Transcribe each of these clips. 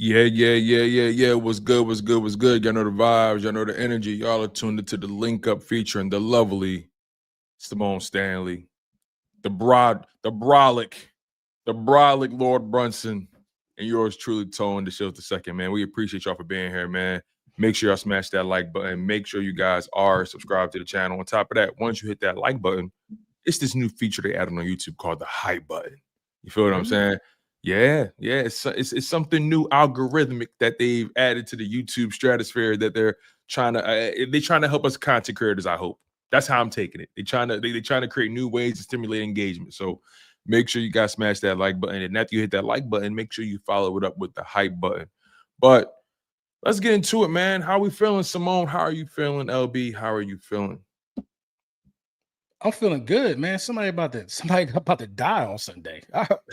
Yeah. What's good? Y'all know the vibes. Y'all know the energy. Y'all are tuned into the Link Up featuring the lovely Simone Stanley, the brolic Lord Brunson, and yours truly, Tone. The show's the second, man. We appreciate y'all for being here, man. Make sure y'all smash that like button. Make sure you guys are subscribed to the channel. On top of that, once you hit that like button, it's this new feature they added on YouTube called the hype button. You feel what I'm saying? Yeah. It's something new algorithmic that they've added to the YouTube stratosphere that they're trying to help us content creators. I hope that's how I'm taking it. They're trying to create new ways to stimulate engagement. So make sure you guys smash that like button, and after you hit that like button, make sure you follow it up with the hype button. But let's get into it, man. How are we feeling, Simone? How are you feeling, LB? How are you feeling? I'm feeling good, man. Somebody about to die on Sunday.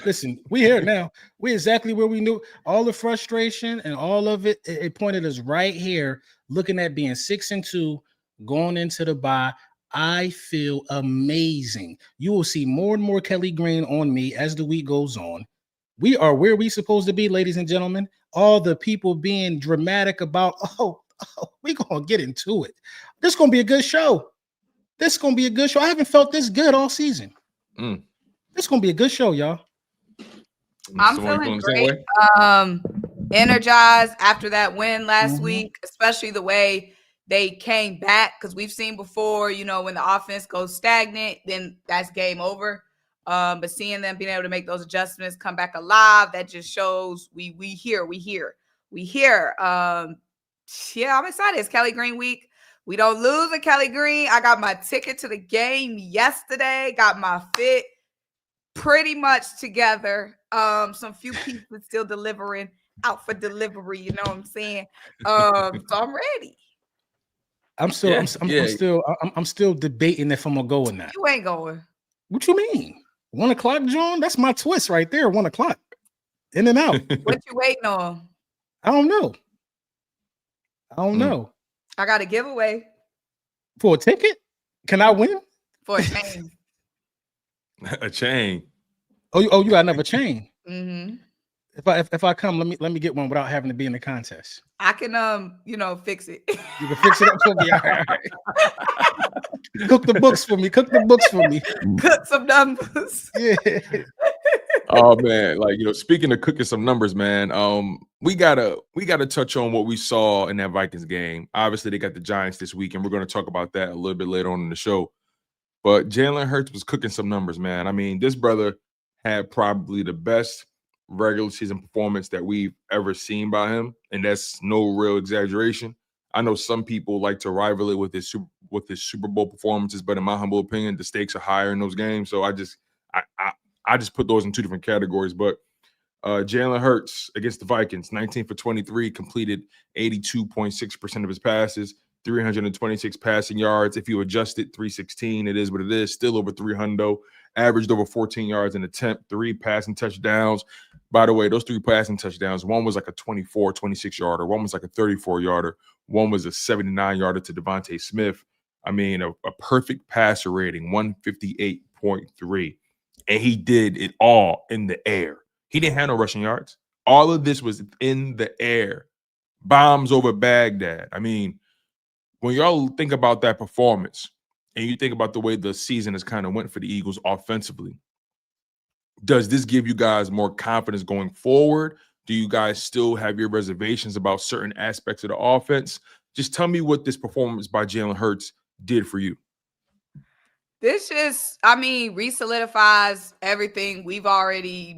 Listen, we here now. We exactly where we knew. All the frustration and all of it pointed us right here, looking at being 6-2, going into the bye. I feel amazing. You will see more and more Kelly Green on me as the week goes on. We are where we supposed to be, ladies and gentlemen. All the people being dramatic about, we gonna get into it. This is gonna be a good show. This is going to be a good show. I haven't felt this good all season. This is going to be a good show, y'all. I'm feeling great. Energized after that win last week, especially the way they came back, because we've seen before, when the offense goes stagnant, then that's game over. But seeing them being able to make those adjustments, come back alive, that just shows we here. I'm excited. It's Kelly Green week. We don't lose a Kelly Green. I got my ticket to the game yesterday. Got my fit pretty much together. Some few pieces still delivering out for delivery. You know what I'm saying? So I'm ready. I'm still debating if I'm gonna go or not. You ain't going. What you mean? 1 o'clock, John? That's my twist right there. 1 o'clock. In and out. What you waiting on? I don't know. I got a giveaway. For a ticket? Can I win? For a chain. A chain. Oh, you got another chain. Mm-hmm. If I come, let me get one without having to be in the contest. I can fix it. You can fix it up for me. All right. Cook the books for me. Cook some numbers. Yeah. Oh man, speaking of cooking some numbers, man, we gotta touch on what we saw in that Vikings game. Obviously, they got the Giants this week, and we're gonna talk about that a little bit later on in the show. But Jalen Hurts was cooking some numbers, man. I mean, this brother had probably the best regular season performance that we've ever seen by him, and that's no real exaggeration. I know some people like to rival it with his Super Bowl performances, but in my humble opinion, the stakes are higher in those games. So I just put those in two different categories. But Jalen Hurts against the Vikings, 19 for 23, completed 82.6% of his passes, 326 passing yards. If you adjust it, 316, it is what it is. Still over 300, averaged over 14 yards an attempt, 3 passing touchdowns. By the way, those 3 passing touchdowns, one was like a 24, 26-yarder. One was like a 34-yarder. One was a 79-yarder to Devontae Smith. I mean, a perfect passer rating, 158.3. And he did it all in the air. He didn't have no rushing yards. All of this was in the air. Bombs over Baghdad. I mean, when y'all think about that performance and you think about the way the season has kind of went for the Eagles offensively, does this give you guys more confidence going forward? Do you guys still have your reservations about certain aspects of the offense? Just tell me what this performance by Jalen Hurts did for you. This just, re-solidifies everything we already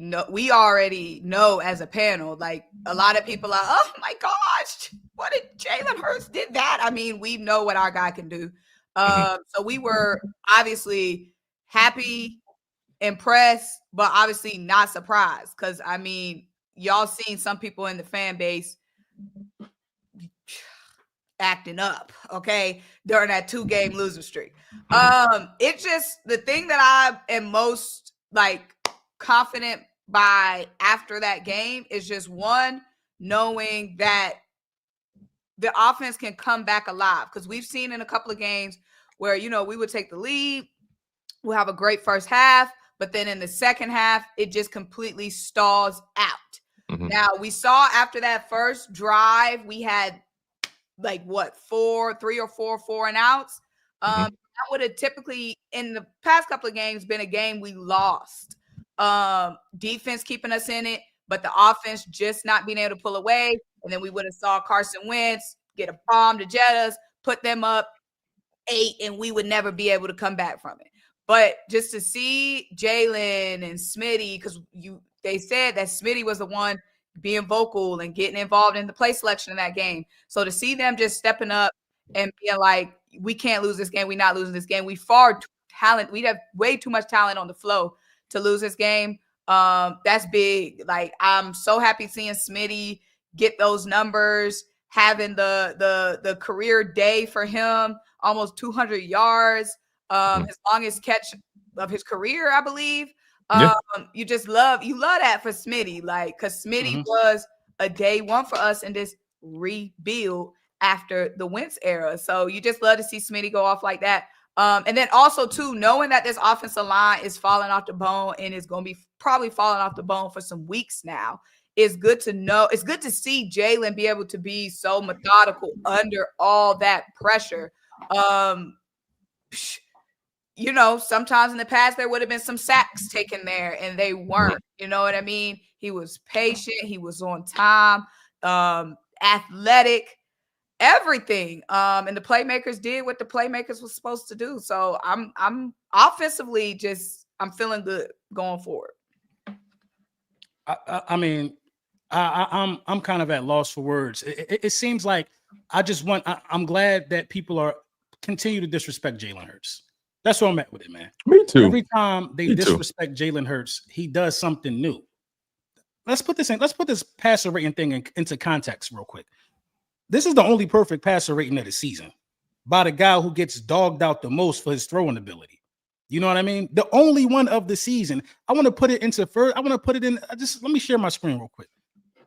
know as a panel. Like, a lot of people are, oh my gosh, what did Jalen Hurts did that? I mean, we know what our guy can do. So we were obviously happy, impressed, but obviously not surprised. Because, y'all seen some people in the fan base acting up, okay, during that 2-game losing streak. It's just the thing that I am most confident by after that game is just one, knowing that the offense can come back alive, because we've seen in a couple of games where we would take the lead, we'll have a great first half, but then in the second half it just completely stalls out. Now, we saw after that first drive, we had like what, 3 or 4 and outs. That would have typically in the past couple of games been a game we lost. Defense keeping us in it, but the offense just not being able to pull away. And then we would have saw Carson Wentz get a bomb to Jettas, put them up 8, and we would never be able to come back from it. But just to see Jalen and Smitty, because they said that Smitty was the one being vocal and getting involved in the play selection in that game. So to see them just stepping up and being like, we can't lose this game. We're not losing this game. We have way too much talent on the flow to lose this game. That's big. Like, I'm so happy seeing Smitty get those numbers, having the career day for him, almost 200 yards, his longest catch of his career, I believe. You love that for Smitty, like, because Smitty was a day one for us in this rebuild after the Wentz era. So you just love to see Smitty go off like that. And then also too, knowing that this offensive line is falling off the bone and is going to be probably falling off the bone for some weeks now, is good to know. It's good to see Jalen be able to be so methodical under all that pressure. You know, sometimes in the past there would have been some sacks taken there and they weren't. You know what I mean? He was patient. He was on time, athletic, everything. And the playmakers did what the playmakers were supposed to do. So I'm offensively I'm feeling good going forward. I'm kind of at loss for words. It seems like I'm glad that people continue to disrespect Jalen Hurts. That's where I'm at with it, man. Me too. Every time they disrespect Jalen Hurts, he does something new. Let's put this passer rating thing into context real quick. This is the only perfect passer rating of the season by the guy who gets dogged out the most for his throwing ability. You know what I mean? The only one of the season. I want to put it into first. I want to put it in. Let me share my screen real quick.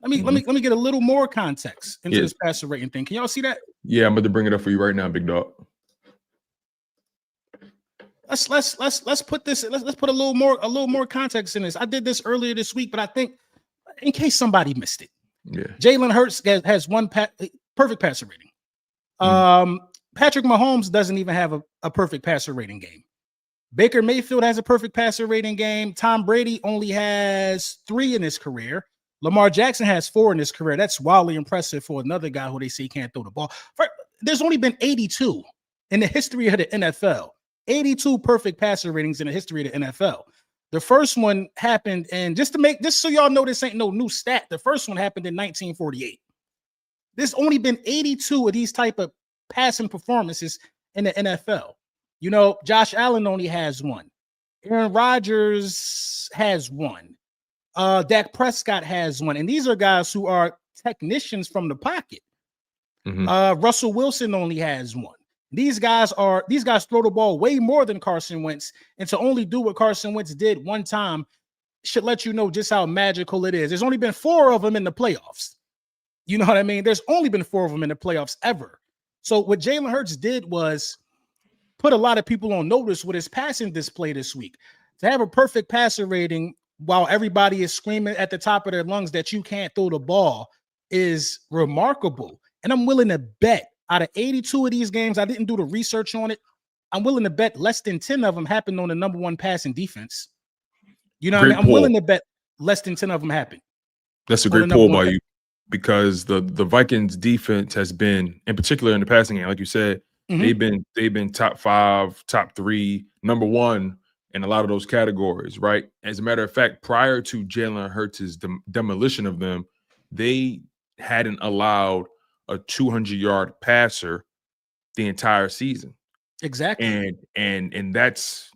Let me get a little more context into this passer rating thing. Can y'all see that? Yeah, I'm about to bring it up for you right now, big dog. Let's put this. Let's put a little more context in this. I did this earlier this week, but I think in case somebody missed it, Jalen Hurts has one perfect passer rating. Patrick Mahomes doesn't even have a perfect passer rating game. Baker Mayfield has a perfect passer rating game. Tom Brady only has 3 in his career. Lamar Jackson has 4 in his career. That's wildly impressive for another guy who they say can't throw the ball. There's only been 82 in the history of the NFL. 82 perfect passer ratings in the history of the NFL. The first one happened, and just so y'all know, this ain't no new stat. The first one happened in 1948. There's only been 82 of these type of passing performances in the NFL. You know, Josh Allen only has 1. Aaron Rodgers has 1. Dak Prescott has 1. And these are guys who are technicians from the pocket. Russell Wilson only has 1. These guys throw the ball way more than Carson Wentz. And to only do what Carson Wentz did one time should let you know just how magical it is. There's only been 4 of them in the playoffs. You know what I mean? There's only been 4 of them in the playoffs ever. So what Jalen Hurts did was put a lot of people on notice with his passing display this week. To have a perfect passer rating while everybody is screaming at the top of their lungs that you can't throw the ball is remarkable. And I'm willing to bet out of 82 of these games, I didn't do the research on it. I'm willing to bet less than 10 of them happened on the number 1 passing defense. You know what I mean? I'm willing to bet less than 10 of them happened. That's a great pull by you, because the Vikings defense has been, in particular in the passing game, like you said, they've been top 5, top 3, number 1 in a lot of those categories, right? As a matter of fact, prior to Jalen Hurts' demolition of them, they hadn't allowed a 200-yard passer the entire season. Exactly. And that's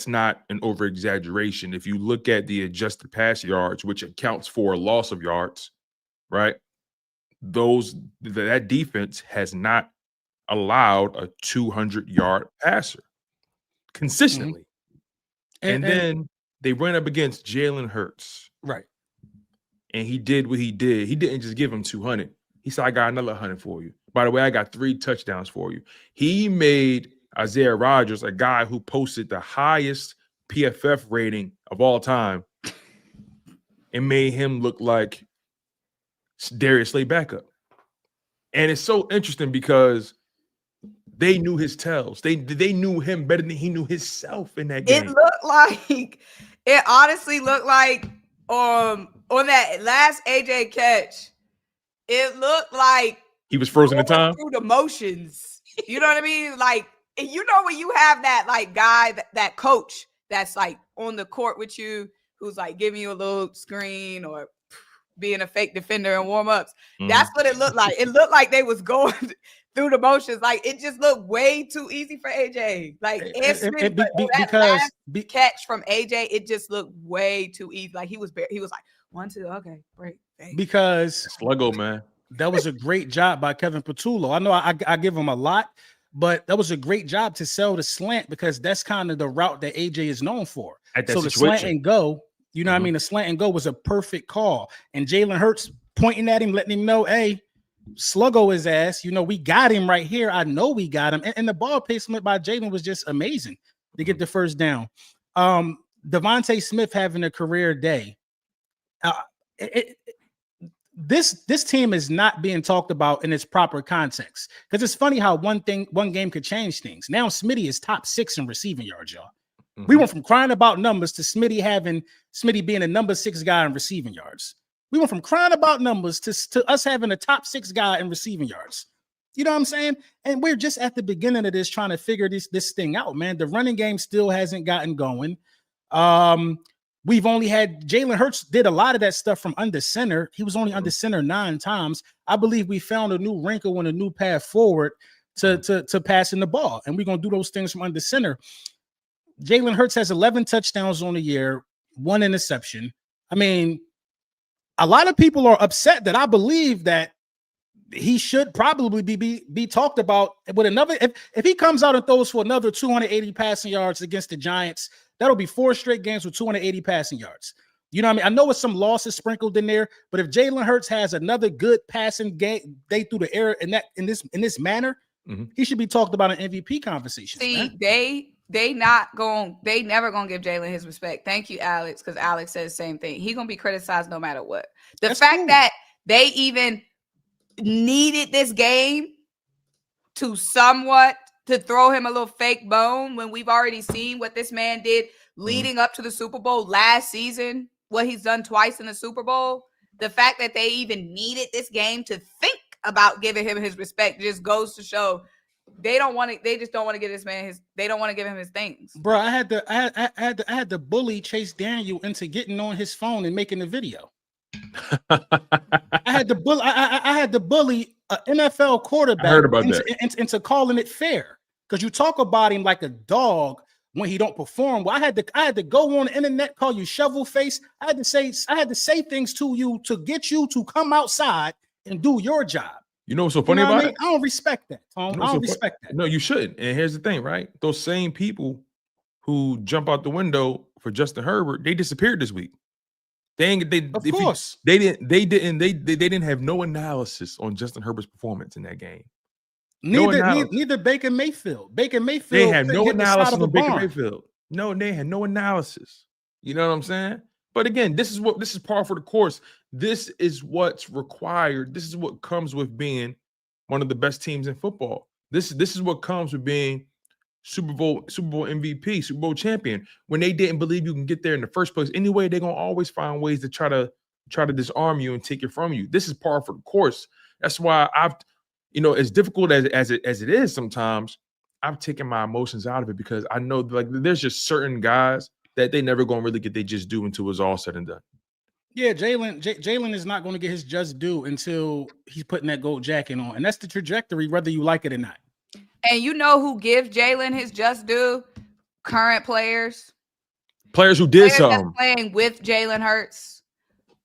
not an over-exaggeration. If you look at the adjusted pass yards, which accounts for loss of yards, right? That defense has not allowed a 200-yard passer consistently. And then they ran up against Jalen Hurts. Right. And he did what he did. He didn't just give him 200. He said, I got another 100 for you. By the way, I got 3 touchdowns for you. He made Isaiah Rodgers, a guy who posted the highest PFF rating of all time, and made him look like Darius Slay backup. And it's so interesting because they knew his tells. They knew him better than he knew himself in that game. It honestly looked like on that last AJ catch, it looked like he was frozen in time through the motions. You know what I mean? Like, you know, when you have that like guy, that coach that's like on the court with you, who's like giving you a little screen or being a fake defender in warm-ups. That's what it looked like. It looked like they was going through the motions. Like, it just looked way too easy for AJ. Like, because catch from AJ, it just looked way too easy. Like, he was like 1, 2, okay, break. Because sluggo, man. That was a great job by Kevin Patullo. I know I give him a lot, but that was a great job to sell the slant because that's kind of the route that AJ is known for. So the slant and go, you know what I mean? The slant and go was a perfect call. And Jalen Hurts pointing at him, letting him know, hey, sluggo his ass. You know, we got him right here. I know we got him. And the ball placement by Jalen was just amazing to get the first down. Devontae Smith having a career day. This team is not being talked about in its proper context because it's funny how one game could change things. Now Smitty is top 6 in receiving yards, y'all. We went from crying about numbers to Smitty being a number 6 guy in receiving yards. We went from crying about numbers to us having a top 6 guy in receiving yards. You know what I'm saying? And we're just at the beginning of this trying to figure this thing out, man. The running game still hasn't gotten going. We've only had Jalen Hurts did a lot of that stuff from under center. He was only under center 9 times. I believe we found a new wrinkle and a new path forward to passing the ball. And we're going to do those things from under center. Jalen Hurts has 11 touchdowns on the year, 1 interception. I mean, a lot of people are upset that I believe that he should probably be talked about with another. If he comes out and throws for another 280 passing yards against the Giants, that'll be 4 straight games with 280 passing yards. You know what I mean? I know it's some losses sprinkled in there, but if Jalen Hurts has another good passing game day through the air in this manner, he should be talked about in MVP conversations. See, man. they never gonna give Jalen his respect. Thank you, Alex, because Alex said the same thing. He's gonna be criticized no matter what. The fact that they even needed this game to throw him a little fake bone when we've already seen what this man did leading up to the Super Bowl last season, what he's done twice in the Super Bowl. The fact that they even needed this game to think about giving him his respect just goes to show they just don't want to give this man they don't want to give him his things. Bro, I had to bully Chase Daniel into getting on his phone and making the video. I had to bully an NFL quarterback into calling it fair because you talk about him like a dog when he don't perform. Well, I had to go on the internet, call you shovel face. I had to say things to you to get you to come outside and do your job. You know what's so funny about it? I don't respect that, Tom. I don't respect that. No, you shouldn't. And here's the thing, right? Those same people who jump out the window for Justin Herbert, they disappeared this week. They didn't have no analysis on Justin Herbert's performance in that game. Neither Baker Mayfield. They had no analysis on Baker Mayfield. No, they had no analysis. You know what I'm saying? But again, this is par for the course. This is what's required. This is what comes with being one of the best teams in football. This is what comes with being Super Bowl MVP, Super Bowl champion. When they didn't believe you can get there in the first place, anyway, they're gonna always find ways to try to disarm you and take it from you. This is par for the course. That's why I've, as difficult as it is sometimes, I've taken my emotions out of it because I know like there's just certain guys that they never gonna really get they just due until it's all said and done. Yeah, Jalen is not going to get his just due until he's putting that gold jacket on, and that's the trajectory, whether you like it or not. And you know who gives Jalen his just due? Current players who did something, playing with Jalen Hurts,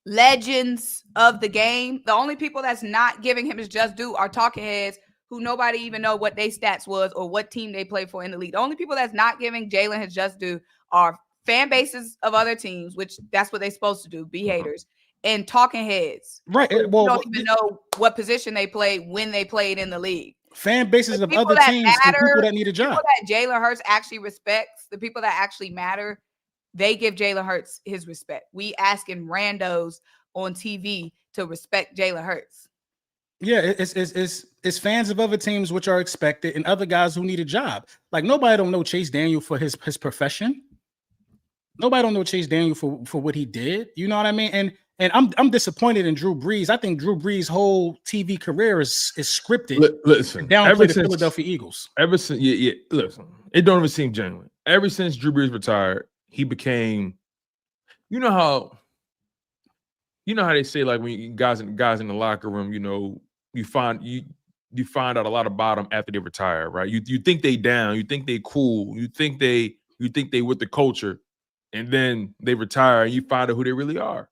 legends of the game. The only people that's not giving him his just due are talking heads who nobody even know what their stats was or what team they play for in the league. The only people that's not giving Jalen his just due are fan bases of other teams, which that's what they're supposed to do, be haters, and talking heads. Right. Well, don't even know what position they played when they played in the league. Fan bases of other teams and people that need a job. People that Jalen Hurts actually respects, the people that actually matter, they give Jalen Hurts his respect. We asking randos on TV to respect Jalen Hurts. Yeah, it's fans of other teams which are expected and other guys who need a job. Like nobody don't know Chase Daniel for his profession. Nobody don't know Chase Daniel for what he did. You know what I mean? And I'm disappointed in Drew Brees. I think Drew Brees' whole TV career is scripted. Listen, downplay the Philadelphia Eagles. Ever since, listen, it don't even seem genuine. Ever since Drew Brees retired, he became. You know how they say, like, when you guys in the locker room, you find out a lot about them after they retire, right? You think they down, you think they cool, you think they with the culture, and then they retire and you find out who they really are.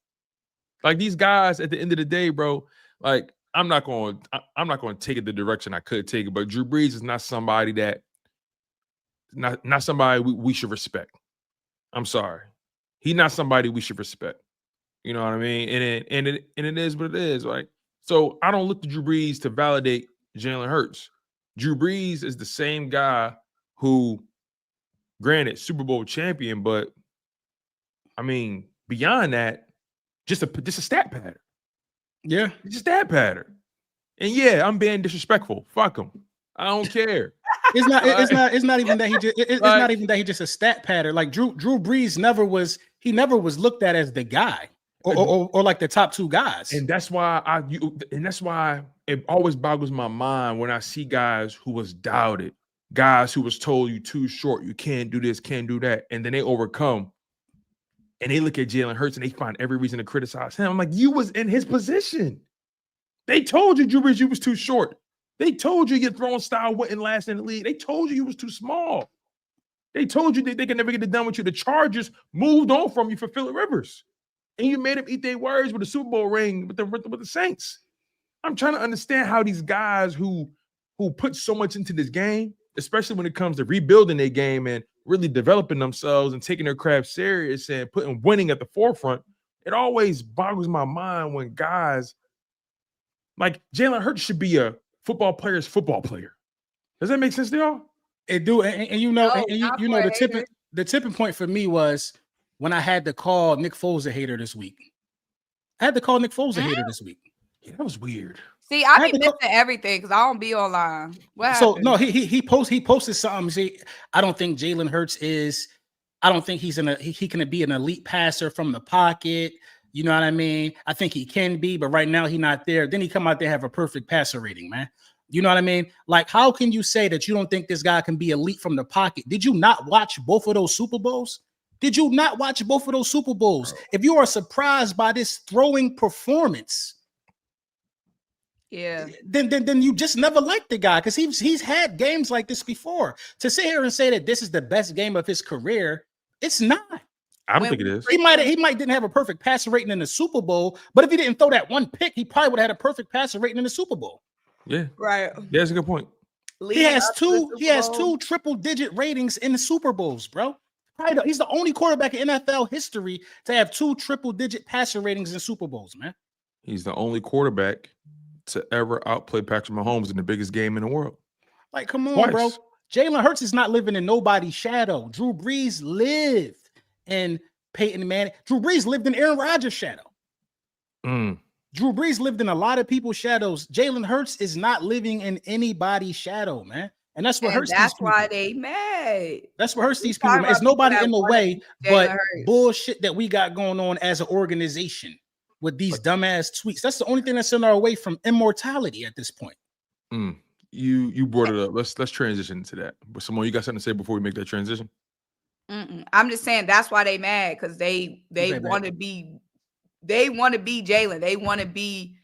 Like, these guys at the end of the day, bro, like, I'm not going to take it the direction I could take it, but Drew Brees is not somebody that not somebody we should respect. I'm sorry. He's not somebody we should respect. You know what I mean? And it is what it is. Like, so I don't look to Drew Brees to validate Jalen Hurts. Drew Brees is the same guy who, granted, Super Bowl champion, but I mean, beyond that, just a stat pattern. Yeah, it's a stat pattern. And yeah, I'm being disrespectful. Fuck him. I don't care. It's not even that he just it's not even that he just a stat pattern. Like Drew Brees never was looked at as the guy or like the top two guys. And that's why it always boggles my mind when I see guys who was doubted, guys who was told you too short, you can't do this, can't do that, and then they overcome. And they look at Jalen Hurts and they find every reason to criticize him. I'm like, you was in his position. They told you, Drew Brees, you was too short. They told you your throwing style wouldn't last in the league. They told you was too small. They told you that they could never get it done with you. The Chargers moved on from you for Phillip Rivers. And you made them eat their words with a Super Bowl ring with the Saints. I'm trying to understand how these guys who put so much into this game, especially when it comes to rebuilding their game and really developing themselves and taking their craft serious and putting winning at the forefront, it always boggles my mind when guys like Jalen Hurts should be a football player's football player. Does that make sense to y'all? It do, and you know the tipping point for me was when I had to call Nick Foles a hater this week. I had to call Nick Foles a hater this week. Yeah, that was weird. See, I be missing everything because I don't be online. So no, he posted something. See, I don't think Jalen Hurts is. I don't think he can be an elite passer from the pocket. You know what I mean? I think he can be, but right now he's not there. Then he come out there have a perfect passer rating, man. You know what I mean? Like, how can you say that you don't think this guy can be elite from the pocket? Did you not watch both of those Super Bowls? Did you not watch both of those Super Bowls? If you are surprised by this throwing performance, yeah, then you just never liked the guy because he's had games like this before. To sit here and say that this is the best game of his career, it's not. I don't think it is. He might didn't have a perfect passer rating in the Super Bowl, but if he didn't throw that one pick, he probably would have had a perfect passer rating in the Super Bowl. Yeah, right. Yeah, that's a good point. He has two triple-digit ratings in the Super Bowls, bro. He's the only quarterback in NFL history to have two triple-digit passer ratings in Super Bowls, man. He's the only quarterback to ever outplay Patrick Mahomes in the biggest game in the world. Like, come on, bro. Jalen Hurts is not living in nobody's shadow. Drew Brees lived in Peyton Manning. Drew Brees lived in Aaron Rodgers' shadow. Drew Brees lived in a lot of people's shadows. Jalen Hurts is not living in anybody's shadow, man. And that's what hurts these people. That's why they mad. That's what hurts these people, man. It's nobody in the way but bullshit that we got going on as an organization with these dumbass tweets. That's the only thing that's in our way from immortality at this point. You brought it up. Let's transition to that. But Simone, you got something to say before we make that transition? I'm just saying that's why they mad because they want to be Jalen. They want to be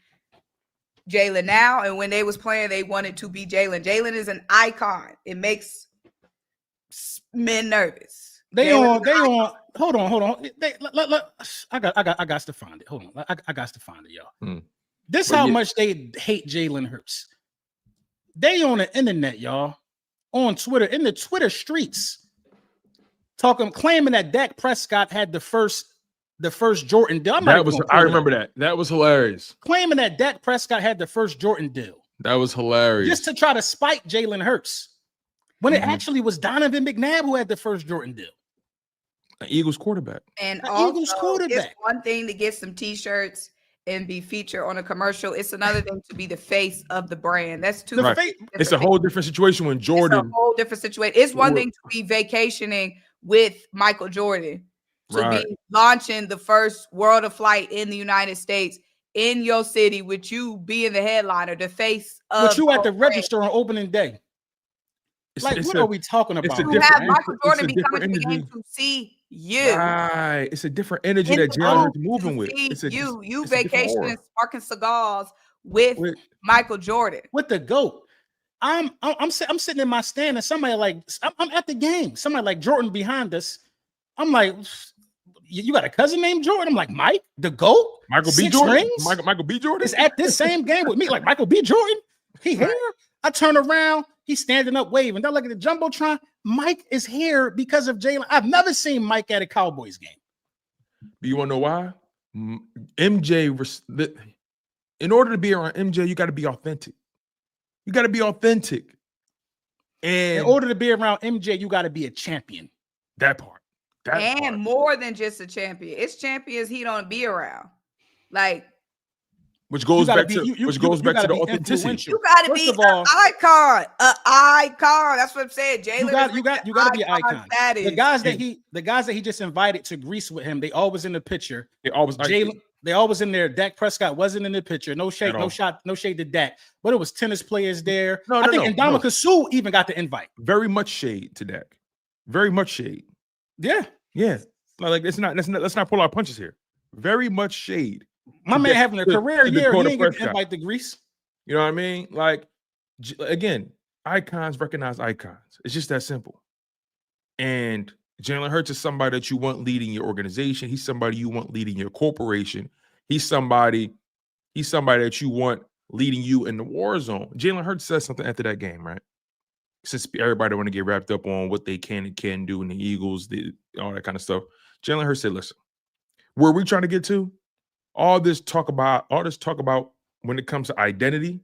Jalen now, and when they was playing, they wanted to be Jalen. Jalen is an icon. It makes men nervous. Hold on. I got to find it. Hold on. I got to find it, y'all. This is how much they hate Jalen Hurts. They on the internet, y'all, on Twitter, in the Twitter streets, claiming that Dak Prescott had the first Jordan deal. I remember that. That was hilarious. Claiming that Dak Prescott had the first Jordan deal. That was hilarious. Just to try to spite Jalen Hurts. When it actually was Donovan McNabb who had the first Jordan deal. An Eagles quarterback. And also, it's one thing to get some T-shirts and be featured on a commercial. It's another thing to be the face of the brand. That's two. Right. It's a whole different situation when Jordan. It's a whole different situation. It's one thing to be vacationing with Michael Jordan, to be launching the first World of Flight in the United States in your city with you being the headliner, the face of. But you at the register on opening day. What are we talking about? You have Michael Jordan be coming to the game to see you. Right. It's a different energy that Jalen Hurts moving with. It's you vacationing, sparking cigars with Michael Jordan. With the GOAT. I'm sitting in my stand and somebody I'm at the game. Somebody like Jordan behind us. I'm like, you got a cousin named Jordan? I'm like, Mike, the GOAT? Michael B. Jordan? Michael B. Jordan is at this same game with me. Like, Michael B. Jordan? He here? I turn around. He's standing up waving. They're looking at the Jumbotron. Mike is here because of Jalen. I've never seen Mike at a Cowboys game. Do you want to know why? MJ, in order to be around MJ, you got to be authentic. You got to be authentic. And in order to be around MJ, you got to be a champion. That part. More than just a champion. It's champions he don't be around. Which goes back to the authenticity. You got to be an icon. An icon. That's what I'm saying. Jalen, you got to be an icon. The guys that he just invited to Greece with him, they always in the picture. Jalen. They always in there. Dak Prescott wasn't in the picture. No shade to Dak. But it was tennis players there. I think Ndamukong Suh even got the invite. Very much shade to Dak. Very much shade. Yeah. Let's not pull our punches here. Very much shade. My man having a career year, he ain't get the invite to Greece. You know what I mean? Again, icons recognize icons. It's just that simple. And Jalen Hurts is somebody that you want leading your organization. He's somebody you want leading your corporation. He's somebody that you want leading you in the war zone. Jalen Hurts said something after that game, right? Since everybody want to get wrapped up on what they can and can't do in the Eagles, all that kind of stuff. Jalen Hurts said, listen, where we trying to get to, all this talk about when it comes to identity,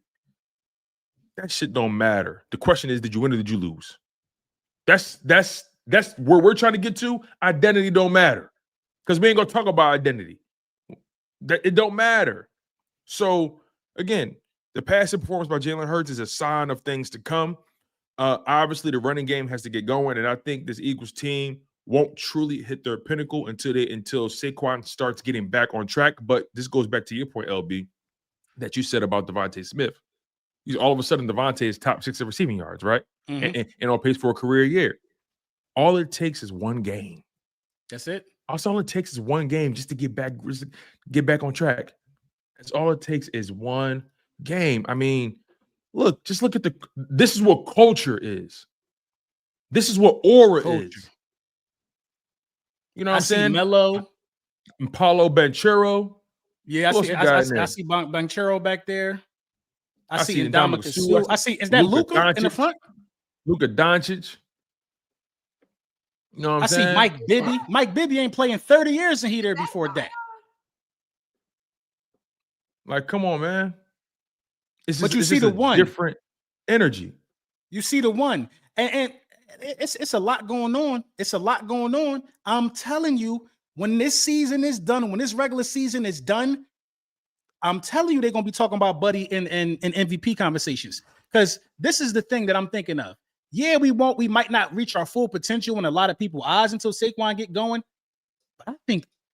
that shit don't matter. The question is, did you win or did you lose? That's where we're trying to get to. Identity don't matter. Because we ain't gonna talk about identity. It don't matter. So again, the passive performance by Jalen Hurts is a sign of things to come. Obviously, the running game has to get going, and I think this Eagles team won't truly hit their pinnacle until Saquon starts getting back on track. But this goes back to your point, LB, that you said about Devontae Smith. All of a sudden, Devontae is top 6 in receiving yards, right? Mm-hmm. And on pace for a career year. All it takes is one game. That's it. All it takes is one game just to get back on track. That's all it takes is one game. I mean, just look at this is what culture is. This is what aura is. You know what I'm saying? Melo. Paulo Banchero. Yeah, I see Banchero back there. I see Ndamukong Suh. Is that Luka in the front? Luka Doncic. You know what I'm saying? I see Mike Bibby. Mike Bibby ain't playing 30 years and he there before that. Come on, man. But you see the one. Different energy. You see the one. And it's a lot going on. It's a lot going on. I'm telling you, when this season is done, when this regular season is done, I'm telling you they're going to be talking about Buddy in MVP conversations. Because this is the thing that I'm thinking of. Yeah, we might not reach our full potential in a lot of people's eyes until Saquon get going. But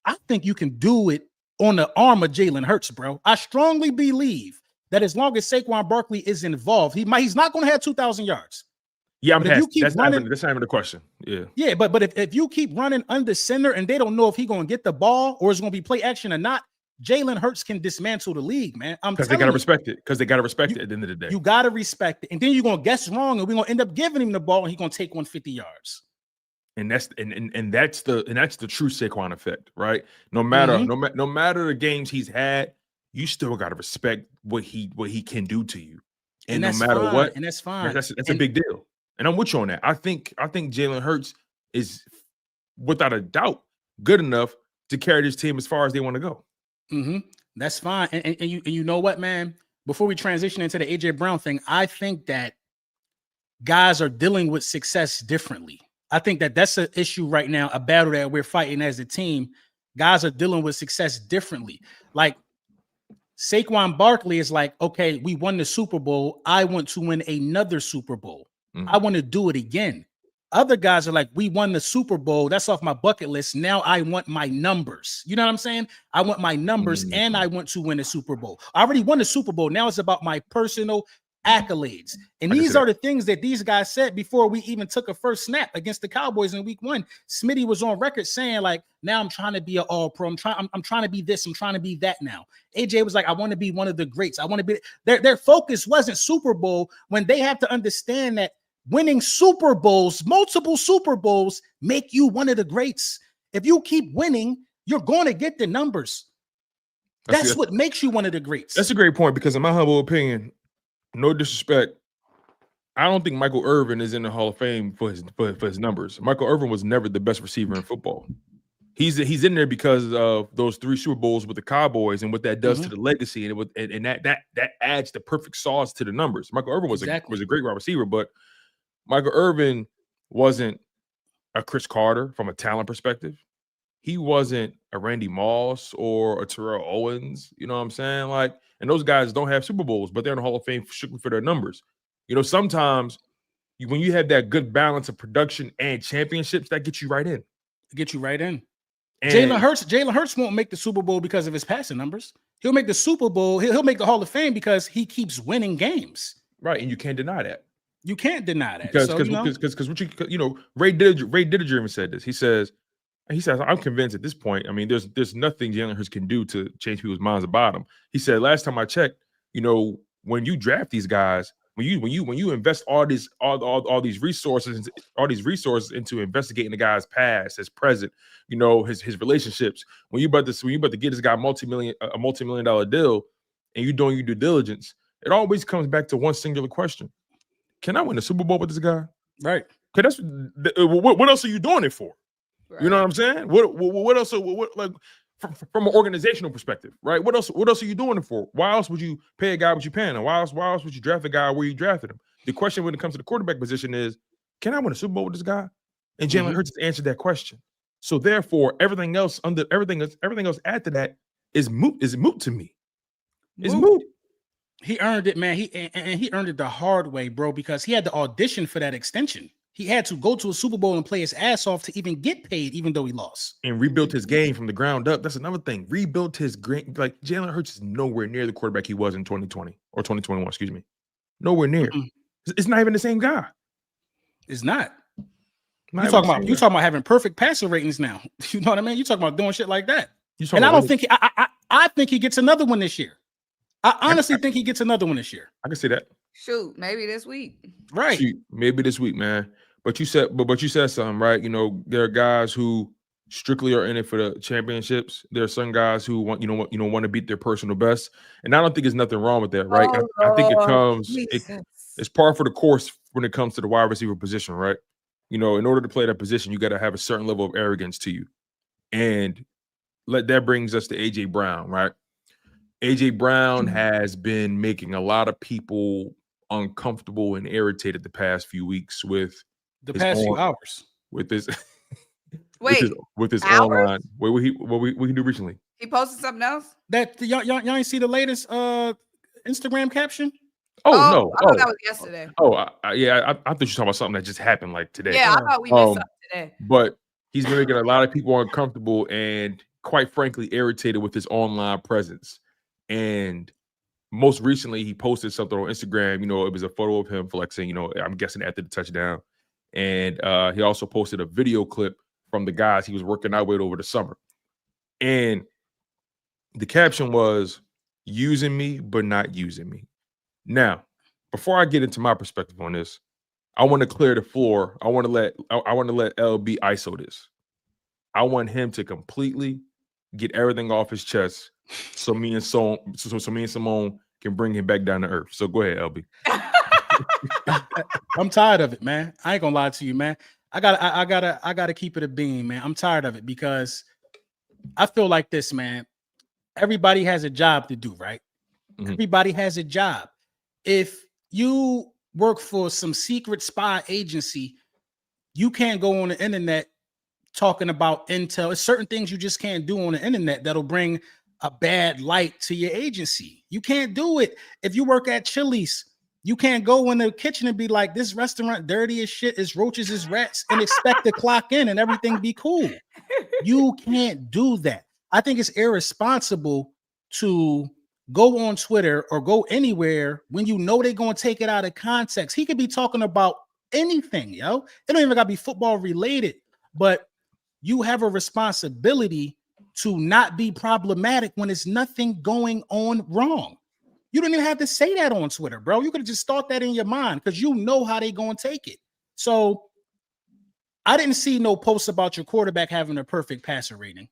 I think you can do it on the arm of Jalen Hurts, bro. I strongly believe that as long as Saquon Barkley is involved, he's not going to have 2,000 yards. Yeah, that's not even the question. Yeah, but if you keep running under center and they don't know if he's going to get the ball or it's going to be play action or not, Jalen Hurts can dismantle the league, man. Because they got to respect it. Because they got to respect it at the end of the day. You got to respect it. And then you're going to guess wrong and we're going to end up giving him the ball and he's going to take 150 yards. And that's the true Saquon effect, right? No matter the games he's had, you still got to respect what he can do to you. And no matter what, and that's fine. That's a big deal. And I'm with you on that. I think Jalen Hurts is without a doubt good enough to carry this team as far as they want to go. Mm-hmm. That's fine. And you know what, man? Before we transition into the AJ Brown thing, I think that guys are dealing with success differently. I think that that's an issue right now, a battle that we're fighting as a team. Guys are dealing with success differently. Like Saquon Barkley is like, okay, we won the Super Bowl. I want to win another Super Bowl. I want to do it again. Other guys are like, we won the Super Bowl. That's off my bucket list. Now I want my numbers. You know what I'm saying? I want my numbers and I want to win a Super Bowl. I already won the Super Bowl. Now it's about my personal accolades. And these are the things that these guys said before we even took a first snap against the Cowboys in week 1. Smitty was on record saying, like, now I'm trying to be an all-pro. I'm trying to be this. I'm trying to be that now. AJ was like, I want to be one of the greats. I want to be their focus wasn't Super Bowl, when they have to understand that winning Super Bowls, multiple Super Bowls, make you one of the greats. If you keep winning, you're going to get the numbers. That's what makes you one of the greats. That's a great point, because in my humble opinion, no disrespect, I don't think Michael Irvin is in the Hall of Fame for his numbers. Michael Irvin was never the best receiver in football. He's in there because of those 3 Super Bowls with the Cowboys and what that does to the legacy, and that adds the perfect sauce to the numbers. Michael Irvin was a great wide receiver, but Michael Irvin wasn't a Chris Carter from a talent perspective. He wasn't a Randy Moss or a Terrell Owens. You know what I'm saying? Like, and those guys don't have Super Bowls, but they're in the Hall of Fame strictly for their numbers. You know, sometimes when you have that good balance of production and championships, that gets you right in. And Jalen Hurts won't make the Super Bowl because of his passing numbers. He'll make the Super Bowl. He'll make the Hall of Fame because he keeps winning games. Right, and you can't deny that. You can't deny that because what you know, Ray Didiger even said this. He says, I'm convinced at this point. I mean, there's nothing Jalen Hurts can do to change people's minds about him. He said, last time I checked, you know, when you draft these guys, when you invest all these resources into investigating the guy's past, his present, you know, his relationships, when you about to get this guy a multi-million-dollar deal, and you're doing your due diligence, it always comes back to one singular question: can I win a Super Bowl with this guy? Right. Because what else are you doing it for? Right. You know what I'm saying? What else? Like from an organizational perspective, right? What else are you doing it for? Why else would you pay a guy what you paying him? Why else would you draft a guy where you drafted him? The question when it comes to the quarterback position is, can I win a Super Bowl with this guy? And Jalen Hurts has answered that question. So therefore, everything else after that is moot to me. It's moot. He earned it, man. He earned it the hard way, bro, because he had to audition for that extension. He had to go to a Super Bowl and play his ass off to even get paid, even though he lost. And rebuilt his game from the ground up. That's another thing. Rebuilt his game. Like, Jalen Hurts is nowhere near the quarterback he was in 2020 or 2021, excuse me. Nowhere near. It's not even the same guy. It's not. You talking about having perfect passer ratings now. You know what I mean? You talking about doing shit like that. And I don't think I think he gets another one this year. I honestly think he gets another one this year. I can see that. Shoot, maybe this week. Right. Shoot, maybe this week, man. But you said something, right? You know, there are guys who strictly are in it for the championships. There are some guys who want to beat their personal best. And I don't think there's nothing wrong with that, right? I think it's par for the course when it comes to the wide receiver position, right? You know, in order to play that position, you got to have a certain level of arrogance to you. And that brings us to AJ Brown, right? AJ Brown has been making a lot of people uncomfortable and irritated the past few weeks with few hours with this with his hours? Online. What he do recently? He posted something else. That y'all ain't see the latest Instagram caption? No! I thought that was yesterday. I thought you were talking about something that just happened like today. Yeah, I thought we missed something today. But he's been making a lot of people uncomfortable and, quite frankly, irritated with his online presence. And most recently, he posted something on Instagram. You know, it was a photo of him flexing, you know, I'm guessing after the touchdown. And he also posted a video clip from the guys he was working out with over the summer. And the caption was, using me, but not using me. Now, before I get into my perspective on this, I want to clear the floor. I want to let LB ISO this. I want him to completely get everything off his chest so me and Simone can bring him back down to earth. So go ahead, LB. I'm tired of it, man. I ain't gonna lie to you, man. I gotta keep it a beam, man. I'm tired of it because I feel like this, man. Everybody has a job to do, right? Everybody has a job. If you work for some secret spy agency, you can't go on the internet talking about intel. It's certain things you just can't do on the internet that'll bring a bad light to your agency. You can't do it. If you work at Chili's, you can't go in the kitchen and be like, this restaurant dirty as shit, it's roaches, it's rats, and expect to clock in and everything be cool. You can't do that. I think it's irresponsible to go on Twitter or go anywhere when you know they're going to take it out of context. He could be talking about anything, yo. It don't even got to be football related, but you have a responsibility to not be problematic when there's nothing going on wrong. You don't even have to say that on Twitter, bro. You could have just thought that in your mind because you know how they going to take it. So I didn't see no posts about your quarterback having a perfect passer rating.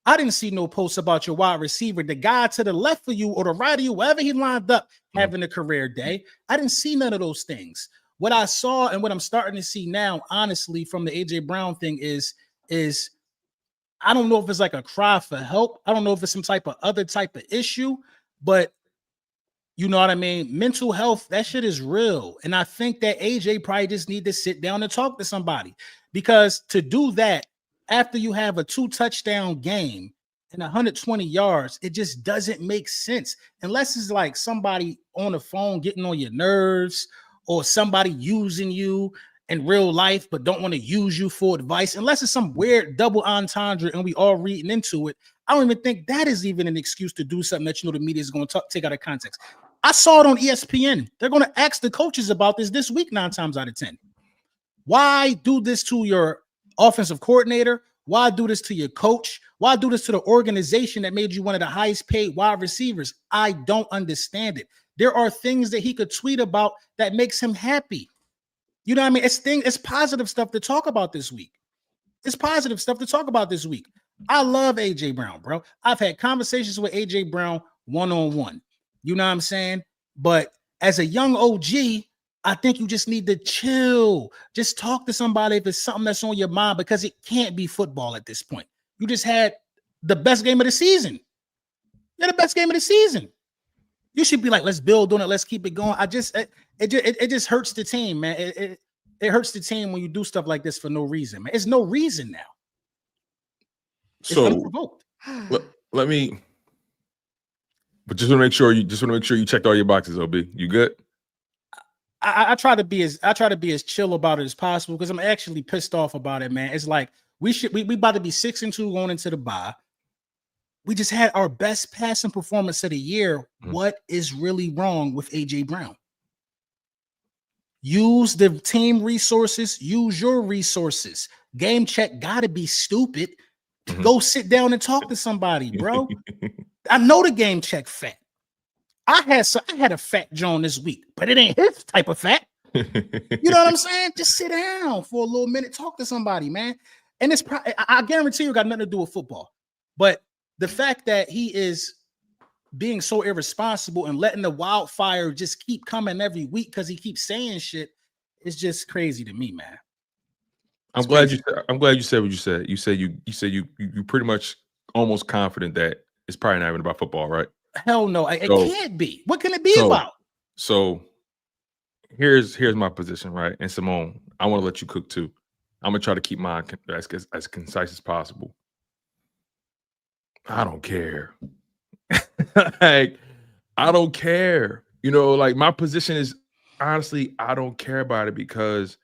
I didn't see no posts about your wide receiver, the guy to the left of you or the right of you, wherever he lined up, having a career day. I didn't see none of those things. What I saw and what I'm starting to see now, honestly, from the AJ Brown thing is I don't know if it's like a cry for help. I don't know if it's some type of other type of issue, but you know what I mean? Mental health, that shit is real. And I think that AJ probably just need to sit down and talk to somebody, because to do that after you have a 2-touchdown game and 120 yards, it just doesn't make sense unless it's like somebody on the phone getting on your nerves or somebody using you in real life but don't want to use you for advice, unless it's some weird double entendre and we all reading into it. I don't even think that is even an excuse to do something that you know the media is going to take out of context. I saw it on ESPN. They're going to ask the coaches about this week 9 times out of 10. Why do this to your offensive coordinator? Why do this to your coach? Why do this to the organization that made you one of the highest paid wide receivers? I don't understand it. There are things that he could tweet about that makes him happy. You know what I mean? It's positive stuff to talk about this week. It's positive stuff to talk about this week. I love AJ Brown, bro. I've had conversations with AJ Brown one-on-one. You know what I'm saying? But as a young OG, I think you just need to chill. Just talk to somebody if it's something that's on your mind, because it can't be football at this point. You just had the best game of the season. You're the best game of the season. You should be like, let's build on it. Let's keep it going. It just hurts the team, man. It hurts the team when you do stuff like this for no reason, man. It's no reason now. It's So unprovoked. let me, but just want to make sure you checked all your boxes, OB. You good? I try to be as chill about it as possible, because I'm actually pissed off about it, man. It's like we about to be 6-2 going into the bye. We just had our best passing performance of the year. Mm-hmm. What is really wrong with AJ Brown? Use the team resources. Use your resources. Game check gotta be stupid. Mm-hmm. Go sit down and talk to somebody, bro. I know the game check fat. I had a fat Joan this week, but it ain't his type of fat. You know what I'm saying? Just sit down for a little minute, talk to somebody, man. And it's I guarantee you got nothing to do with football. But the fact that he is being so irresponsible and letting the wildfire just keep coming every week because he keeps saying shit is just crazy to me, man. I'm glad you said what you said. You said you pretty much almost confident that it's probably not even about football, right? Hell no, it can't be. What can it be about? So here's my position, right? And Simone, I want to let you cook too. I'm gonna try to keep mine as concise as possible. I don't care. Like, I don't care. You know, like, my position is, honestly, I don't care about it, because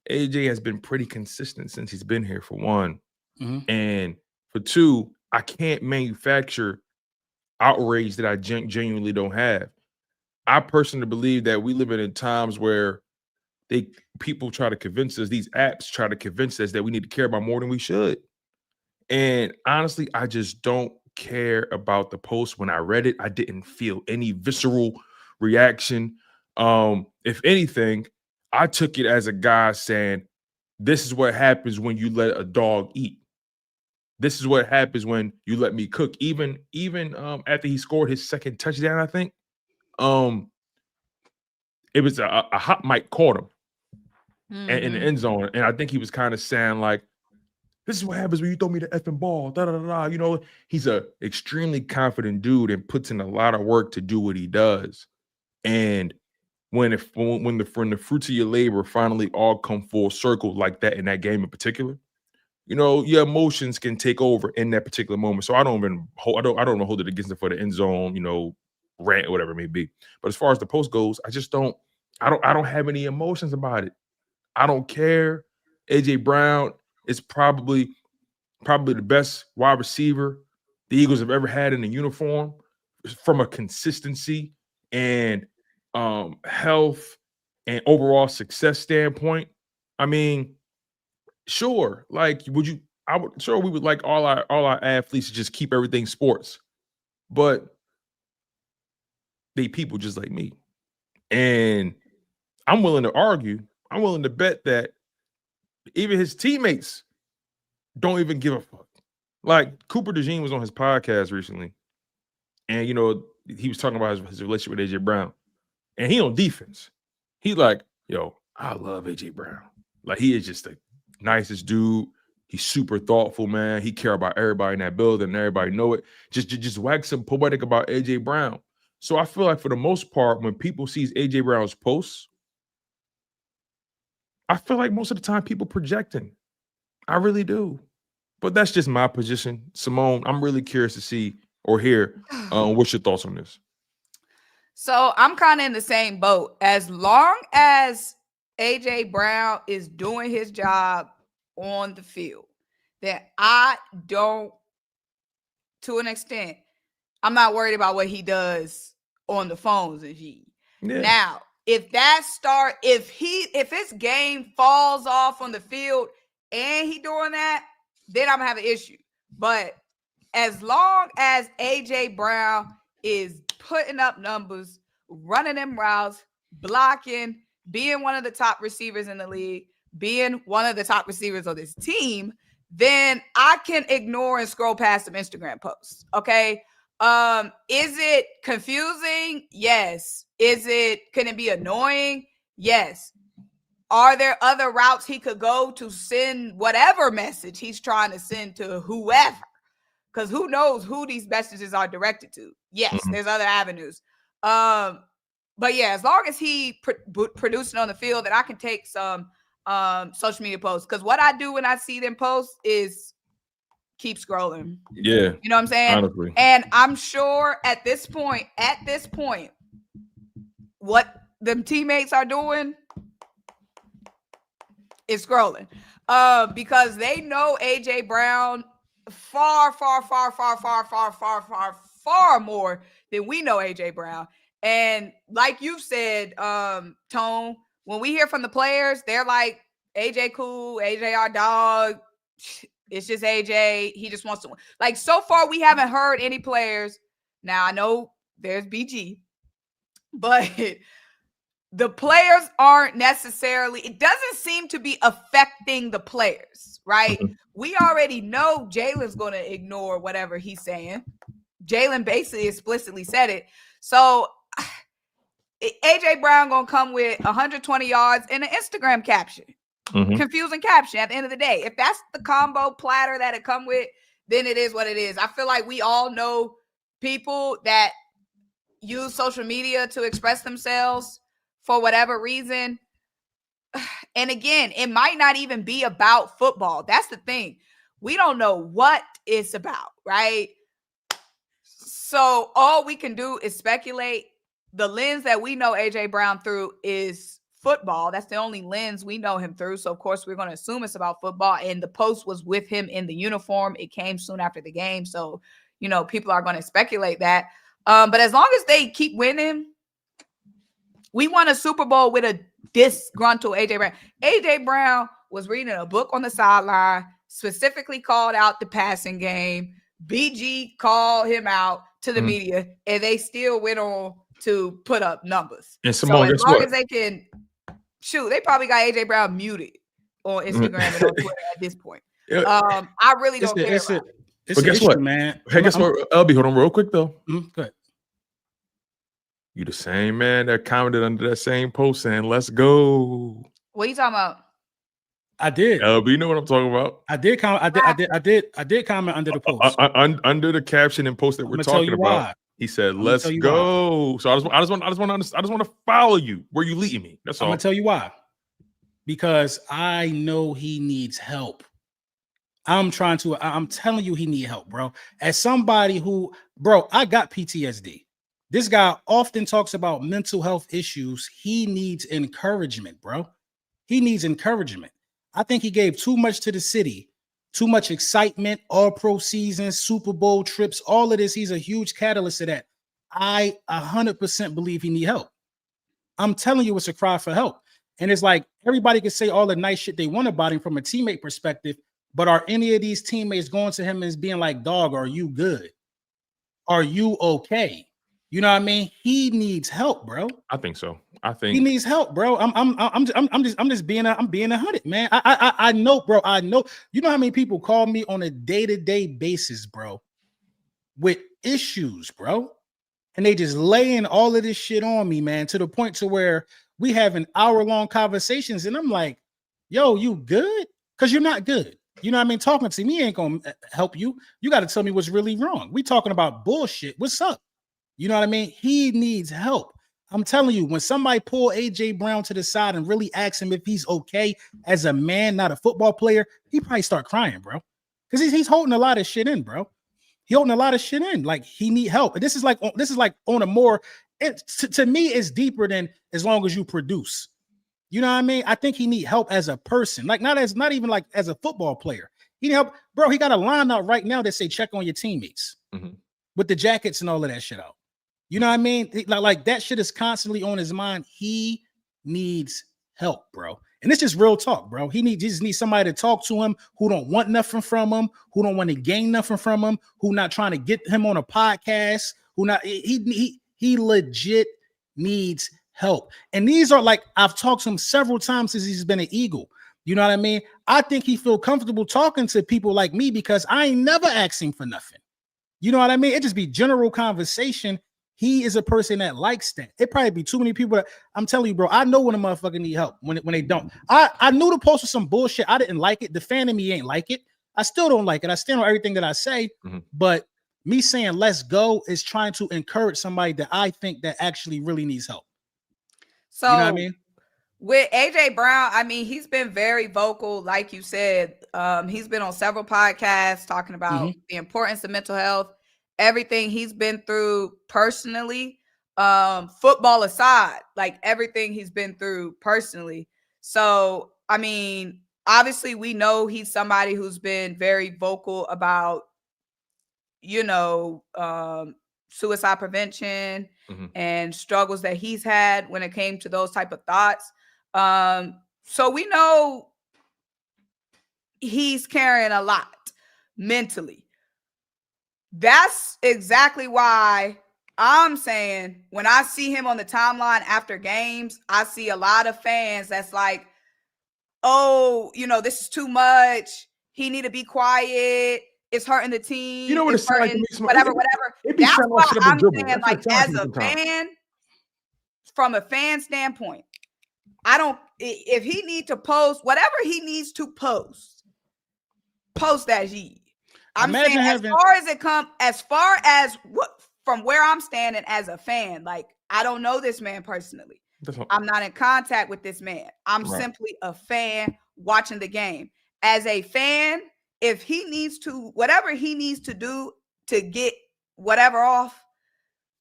AJ has been pretty consistent since he's been here, for one. Mm-hmm. And for two, I can't manufacture outrage that I genuinely don't have. I personally believe that we live in times where people try to convince us, these apps try to convince us that we need to care about more than we should. And honestly, I just don't care about the post. When I read it, I didn't feel any visceral reaction. If anything, I took it as a guy saying, this is what happens when you let a dog eat. This is what happens when you let me cook. Even after he scored his second touchdown, I think, it was a hot mic caught him in the end zone. And I think he was kind of saying, like, this is what happens when you throw me the effing ball. Da, da, da, da. You know, he's a extremely confident dude and puts in a lot of work to do what he does. And when the fruits of your labor finally all come full circle like that in that game in particular, you know, your emotions can take over in that particular moment. So I don't hold it against them for the end zone, you know, rant or whatever it may be. But as far as the post goes, I don't have any emotions about it. I don't care. AJ Brown is probably the best wide receiver the Eagles have ever had in a uniform from a consistency and health and overall success standpoint. I mean, sure, like we would like all our athletes to just keep everything sports, but they people just like me. And I'm willing to argue, I'm willing to bet that even his teammates don't even give a fuck. Like Cooper DeJean was on his podcast recently, and you know, he was talking about his relationship with AJ Brown. And he on defense. He like, yo, I love AJ Brown. Like he is just the nicest dude. He's super thoughtful, man. He care about everybody in that building, and everybody know it. Just wax some poetic about AJ Brown. So I feel like for the most part, when people sees AJ Brown's posts, I feel like most of the time people projecting. I really do. But that's just my position. Simone, I'm really curious to see or hear what's your thoughts on this? So I'm kind of in the same boat. As long as AJ Brown is doing his job on the field, that I don't, to an extent, I'm not worried about what he does on the phones and shit. Yeah. Now, if his game falls off on the field and he doing that, then I'm gonna have an issue. But as long as AJ Brown is putting up numbers, running them routes, blocking, being one of the top receivers in the league, being one of the top receivers of this team, then I can ignore and scroll past some Instagram posts. Okay. Is it confusing? Yes. Can it be annoying? Yes. Are there other routes he could go to send whatever message he's trying to send to whoever? Because who knows who these messages are directed to? Yes, there's other avenues. But yeah, as long as he producing on the field, that I can take some social media posts. Because what I do when I see them posts is keep scrolling. Yeah. You know what I'm saying? Honestly. And I'm sure at this point, what them teammates are doing is scrolling. Because they know AJ Brown far more than we know AJ Brown. And like you said, Tone, when we hear from the players, they're like, AJ cool, AJ our dog. It's just AJ. He just wants to win. Like, so far, we haven't heard any players. Now, I know there's BG, but the players aren't necessarily, it doesn't seem to be affecting the players, right? We already know Jalen's going to ignore whatever he's saying. Jalen basically explicitly said it. So AJ Brown going to come with 120 yards and an Instagram caption. Confusing caption at the end of the day. If that's the combo platter that it come with, then it is what it is. I feel like we all know people that use social media to express themselves for whatever reason. And again, it might not even be about football. That's the thing. We don't know what it's about, right? So all we can do is speculate. The lens that we know AJ Brown through is football. That's the only lens we know him through. So of course we're going to assume it's about football. And the post was with him in the uniform. It came soon after the game. So, you know, people are going to speculate that. But as long as they keep winning, we won a Super Bowl with a disgruntled AJ Brown. AJ Brown was reading a book on the sideline, specifically called out the passing game. BG called him out to the media, and they still went on to put up numbers. And Simone, so as long as they can shoot, they probably got AJ Brown muted on Instagram and on Twitter at this point. I really don't care about it. But guess what, man? Hey, guess what? LB, hold on real quick though. Go ahead. You the same man that commented under that same post saying, "Let's go." What are you talking about? I did. LB, you know what I'm talking about? I did comment. I did comment under the post. Under the caption and post that we're talking about. Why. He said, "Let's go." Why. So I just want to follow you. Where you leading me? That's all. I'm gonna tell you why. Because I know he needs help. I'm telling you, he need help, bro. As somebody who, bro, I got PTSD. This guy often talks about mental health issues. He needs encouragement, bro. He needs encouragement. I think he gave too much to the city, too much excitement, all pro seasons, Super Bowl trips, all of this. He's a huge catalyst of that. I 100% believe he need help. I'm telling you, it's a cry for help. And it's like everybody can say all the nice shit they want about him from a teammate perspective, but are any of these teammates going to him and being like, dog, are you good? Are you okay? You know what I mean? He needs help, bro. I think so. I He think needs help, bro. I'm just being 100, man. I know, bro. I know. You know how many people call me on a day-to-day basis, bro, with issues, bro, and they just laying all of this shit on me, man, to the point to where we having hour-long conversations, and I'm like, yo, you good? Because you're not good. You know what I mean? Talking to me ain't gonna help you. You got to tell me what's really wrong. We talking about bullshit. What's up? You know what I mean? He needs help. I'm telling you, when somebody pull AJ Brown to the side and really ask him if he's okay as a man, not a football player, he probably start crying, bro. Because he's holding a lot of shit in, bro. He holding a lot of shit in. Like, he need help. And this is like on a more, to me, it's deeper than as long as you produce. You know what I mean? I think he need help as a person, like not even like as a football player. He need help, bro. He got a line out right now that say check on your teammates with the jackets and all of that shit out. You know what I mean? Like that shit is constantly on his mind. He needs help, bro. And it's just real talk, bro. He just needs somebody to talk to him who don't want nothing from him, who don't want to gain nothing from him, who not trying to get him on a podcast, who not he legit needs help. And these are like, I've talked to him several times since he's been an Eagle. You know what I mean? I think he feel comfortable talking to people like me because I ain't never asked him for nothing. You know what I mean? It just be general conversation. He is a person that likes that. It probably be too many people. I'm telling you, bro, I know when a motherfucker need help when they don't. I knew the post was some bullshit. I didn't like it. The fan of me ain't like it. I still don't like it. I stand on everything that I say. But me saying let's go is trying to encourage somebody that I think that actually really needs help. So, you know what I mean? With AJ Brown, I mean, he's been very vocal, like you said. He's been on several podcasts talking about the importance of mental health, everything he's been through personally, football aside, like everything he's been through personally. So, I mean, obviously we know he's somebody who's been very vocal about, suicide prevention and struggles that he's had when it came to those type of thoughts. So we know he's carrying a lot mentally. That's exactly why I'm saying when I see him on the timeline after games, I see a lot of fans that's like, oh, this is too much. He need to be quiet. It's hurting the team. You know what it's it sounds like to me? whatever. That's why I'm saying, like, as a sometimes. fan, from a fan standpoint, if he need to post whatever he needs to post that he. I'm saying as far as what from where I'm standing as a fan, like, I don't know this man personally. I'm not in contact with this man. I'm simply a fan watching the game. As a fan, if he needs to, whatever he needs to do to get whatever off,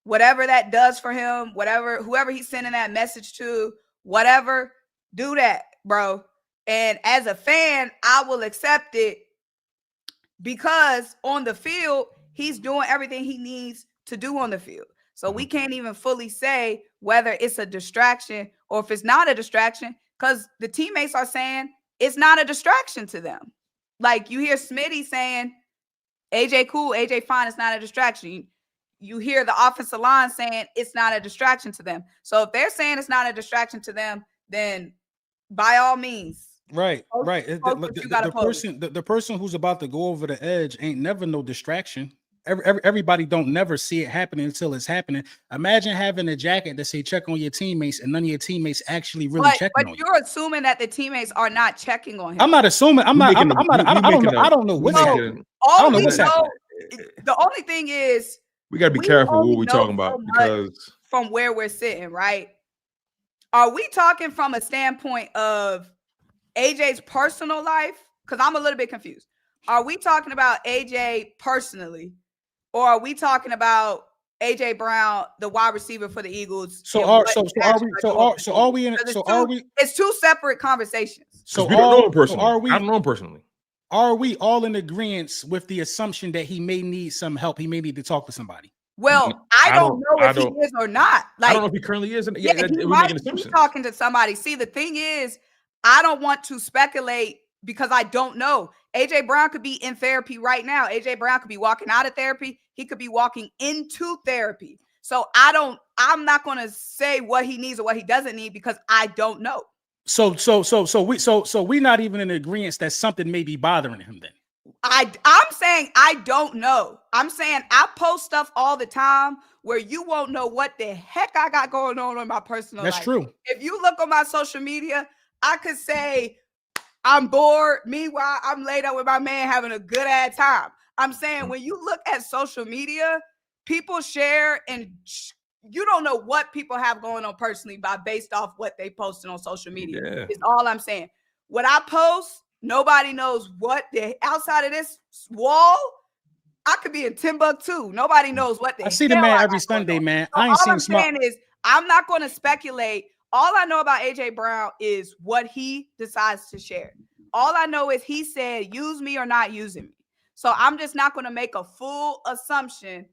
whatever that does for him, whoever he's sending that message to, whatever, do that, bro. And as a fan, I will accept it because on the field, he's doing everything he needs to do on the field. So we can't even fully say whether it's a distraction or if it's not a distraction, because the teammates are saying it's not a distraction to them. Like, you hear Smitty saying, AJ cool, AJ fine, it's not a distraction. You hear the offensive line saying it's not a distraction to them. So if they're saying it's not a distraction to them, then by all means. Right. The person who's about to go over the edge ain't never no distraction. Everybody don't never see it happening until it's happening. Imagine having a jacket that say check on your teammates and none of your teammates actually really checking on you. But you're assuming that the teammates are not checking on him. I'm not assuming. I don't know what's happening. The only thing is we got to be careful what we're talking about, because from where we're sitting, right? Are we talking from a standpoint of AJ's personal life? Because I'm a little bit confused. Are we talking about AJ personally, or are we talking about AJ Brown, the wide receiver for the Eagles? It's two separate conversations. So we don't know him personally. I don't know him personally. Are we all in agreement with the assumption that he may need some help? He may need to talk to somebody. Well, I don't know if he is or not. Like, I don't know if he currently is. Yeah, he might be talking to somebody. See, the thing is, I don't want to speculate because I don't know. AJ Brown could be in therapy right now. AJ Brown could be walking out of therapy. He could be walking into therapy. So I'm not going to say what he needs or what he doesn't need because I don't know. So we're not even in agreement that something may be bothering him then. I'm saying I don't know. I'm saying I post stuff all the time where you won't know what the heck I got going on in my personal life. That's true. If you look on my social media, I could say I'm bored. Meanwhile, I'm laid up with my man having a good ass time. I'm saying when you look at social media, people share and you don't know what people have going on personally based off what they posted on social media. Yeah. Is all I'm saying. What I post, nobody knows what the outside of this wall. I could be in Timbuktu. Nobody knows what the I see the man every Sunday, man. So I ain't seen saying is I'm not going to speculate. All I know about AJ Brown is what he decides to share. All I know is he said, use me or not using me. So I'm just not going to make a full assumption,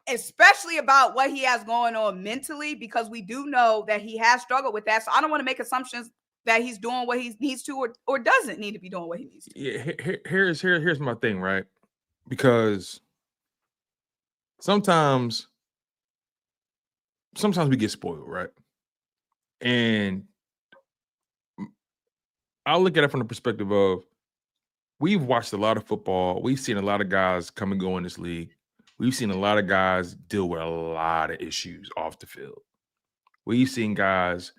especially about what he has going on mentally, because we do know that he has struggled with that. So I don't want to make assumptions that he's doing what he needs to or doesn't need to be doing what he needs to. Yeah, here's my thing, right? Because sometimes we get spoiled, right? And I'll look at it from the perspective of we've watched a lot of football. We've seen a lot of guys come and go in this league. We've seen a lot of guys deal with a lot of issues off the field. We've seen guys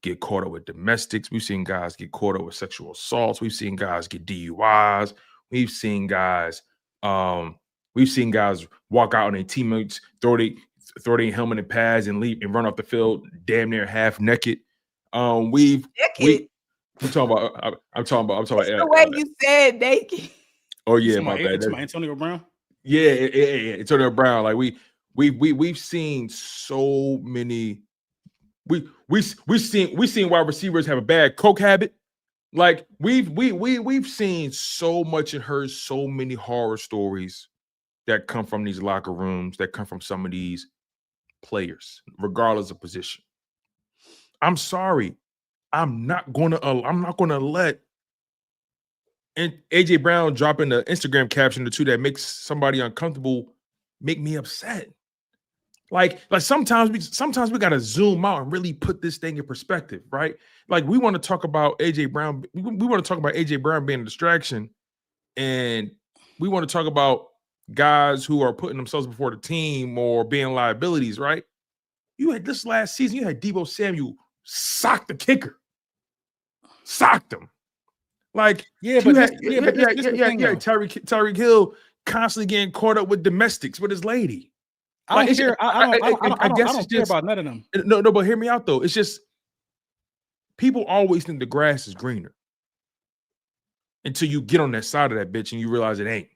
get caught up with domestics. We've seen guys get caught up with sexual assaults. We've seen guys get DUIs. We've seen guys walk out on their teammates, throw their helmet and pads and leave and run off the field damn near half naked. I'm talking about the way you said naked. Oh yeah, my bad. Antonio Brown. Yeah, Antonio Brown. Like we've seen so many. We've seen wide receivers have a bad coke habit. Like we've seen so much and heard so many horror stories that come from these locker rooms, that come from some of these players, regardless of position. I'm sorry. I'm not gonna let AJ Brown dropping the Instagram caption or two that makes somebody uncomfortable make me upset. Like sometimes we gotta zoom out and really put this thing in perspective, right? Like we want to talk about AJ Brown. We want to talk about AJ Brown being a distraction, and we want to talk about guys who are putting themselves before the team or being liabilities, right? You had this last season, you had Deebo Samuel sock the kicker. Socked him. Like, Tyreek Hill constantly getting caught up with domestics with his lady. I don't care about none of them. No, but hear me out though. It's just people always think the grass is greener until you get on that side of that bitch and you realize it ain't.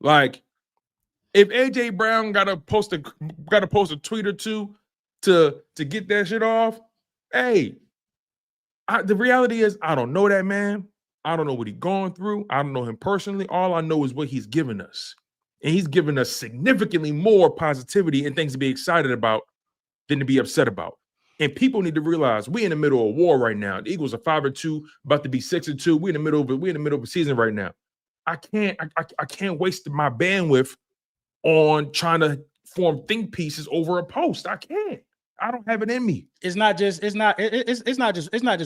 Like, if AJ Brown gotta post a tweet or two to get that shit off, hey, the reality is I don't know that man. I don't know what he's going through. I don't know him personally. All I know is what he's given us. And he's given us significantly more positivity and things to be excited about than to be upset about. And people need to realize we're in the middle of a war right now. The Eagles are 5-2, about to be 6-2. We're in the middle of a season right now. I can't waste my bandwidth on trying to form think pieces over a post. I can't. I don't have it in me. It's not just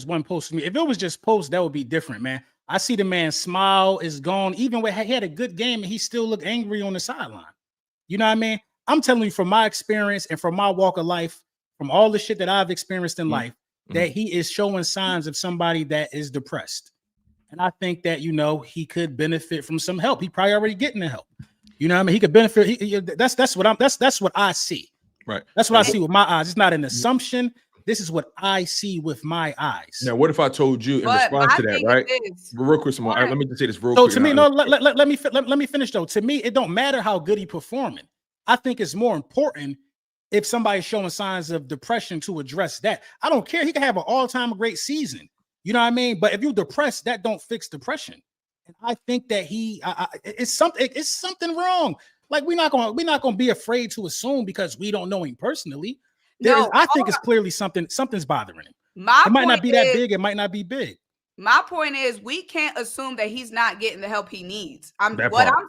one post for me. If it was just post, that would be different, man. I see the man smile is gone. Even when he had a good game and he still looked angry on the sideline. You know what I mean? I'm telling you from my experience and from my walk of life, from all the shit that I've experienced in life, that he is showing signs of somebody that is depressed. And I think that, he could benefit from some help. He probably already getting the help. You know what I mean? He could benefit. That's what I see. Right. That's what I see with my eyes. It's not an assumption. This is what I see with my eyes. Now, what if I told you in But response my to that, thing right? is, Real quick, Simone, let me just say this real So quick. to me, no, let me finish though. To me, it don't matter how good he performing. I think it's more important if somebody's showing signs of depression to address that. I don't care. He can have an all-time great season. You know what I mean? But if you're depressed, that don't fix depression. And I think that it's something wrong. Like we're not gonna be afraid to assume because we don't know him personally. I think it's clearly something's bothering him. It might not be that big. It might not be big. My point is, we can't assume that he's not getting the help he needs. I'm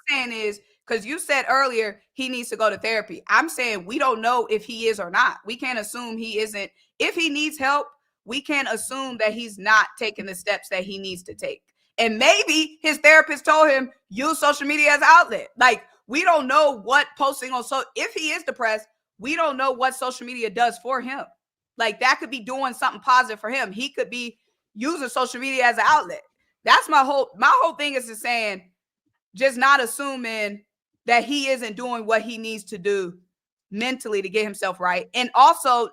saying is, because you said earlier he needs to go to therapy. I'm saying we don't know if he is or not. We can't assume he isn't. If he needs help, we can't assume that he's not taking the steps that he needs to take. And maybe his therapist told him use social media as an outlet. Like, we don't know what posting on if he is depressed, we don't know what social media does for him. Like, that could be doing something positive for him. He could be using social media as an outlet. That's my whole thing is just saying, just not assuming that he isn't doing what he needs to do mentally to get himself right. And also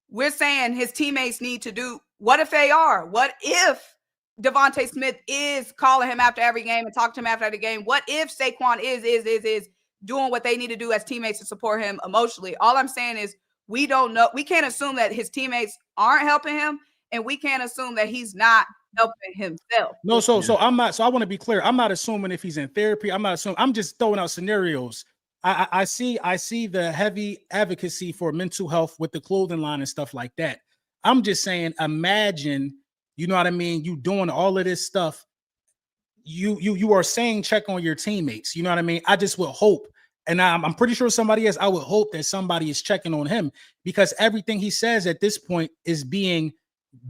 we're saying his teammates need to do, what if they are? What if Devontae Smith is calling him after every game and talking to him after every game? What if Saquon is doing what they need to do as teammates to support him emotionally? All I'm saying is we don't know. We can't assume that his teammates aren't helping him, and we can't assume that he's not helping himself. No, so I'm not. So I want to be clear. I'm not assuming if he's in therapy. I'm not assuming. I'm just throwing out scenarios. I see the heavy advocacy for mental health with the clothing line and stuff like that. I'm just saying, imagine, you know what I mean? You doing all of this stuff. You are saying check on your teammates. You know what I mean? I just would hope, and I'm pretty sure somebody else. I would hope that somebody is checking on him, because everything he says at this point is being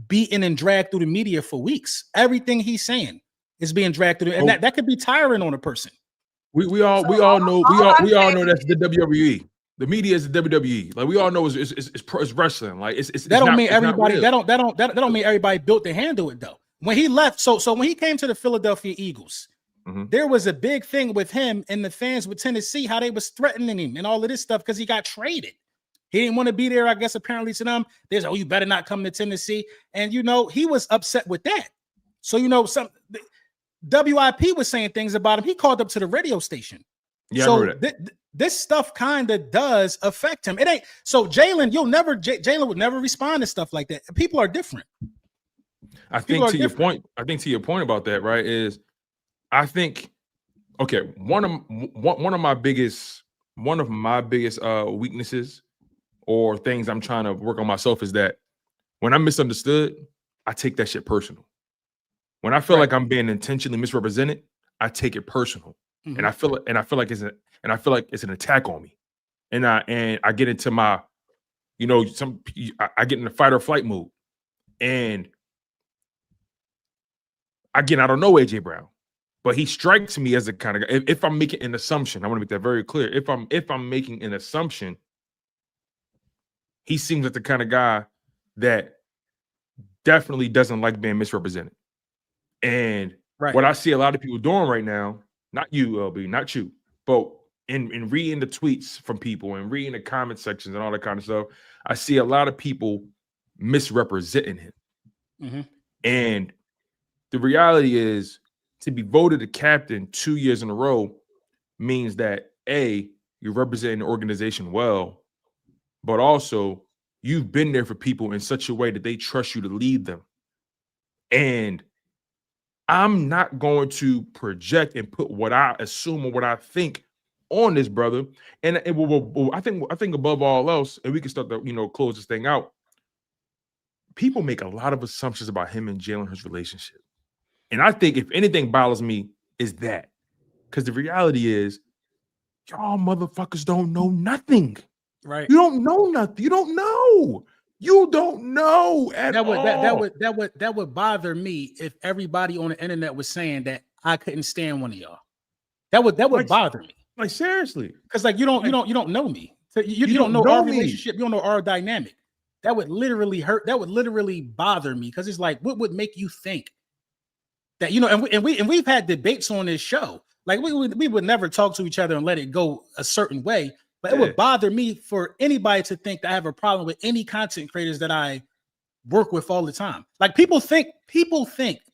beaten and dragged through the media for weeks. Everything he's saying is being dragged through, and that could be tiring on a person. We all know that's the WWE. The media is the WWE. Like, we all know it's wrestling. Like, that don't mean everybody. That don't mean everybody built to handle it though. When he left, so when he came to the Philadelphia Eagles, there was a big thing with him and the fans with Tennessee, how they was threatening him and all of this stuff because he got traded. He didn't want to be there, I guess, apparently to them. There's, you better not come to Tennessee. And, he was upset with that. So, WIP was saying things about him. He called up to the radio station. Yeah, so I remember that. This stuff kind of does affect him. It ain't so Jalen. Jalen would never respond to stuff like that. People are different. I think to your point about that, right, is I think, okay, one of my biggest weaknesses or things I'm trying to work on myself is that when I'm misunderstood, I take that shit personal. When I feel like I'm being intentionally misrepresented, I take it personal. And I feel like it's an attack on me. And I get into my, I get in the fight or flight mode. And again, I don't know AJ Brown, but he strikes me as a kind of guy. If I'm making an assumption, I want to make that very clear. If I'm making an assumption, he seems like the kind of guy that definitely doesn't like being misrepresented. And what I see a lot of people doing right now, not you, LB, not you, but in reading the tweets from people and reading the comment sections and all that kind of stuff, I see a lot of people misrepresenting him. And the reality is, to be voted a captain 2 years in a row means that A, you're representing the organization well, but also you've been there for people in such a way that they trust you to lead them. And I'm not going to project and put what I assume or what I think on this brother. And I think above all else, and we can start to close this thing out. People make a lot of assumptions about him and Jalen Hurts' relationship. And I think if anything bothers me is that. Because the reality is, y'all motherfuckers don't know nothing. Right. You don't know nothing. You don't know. You don't know at all. That would bother me if everybody on the internet was saying that I couldn't stand one of y'all. That would bother me. Like, seriously. Because you don't know me. So you don't know our relationship. You don't know our dynamic. That would literally hurt. That would literally bother me. Because it's like, what would make you think that, and we've had debates on this show. Like, we would never talk to each other and let it go a certain way. But it would bother me for anybody to think that I have a problem with any content creators that I work with all the time. Like people think,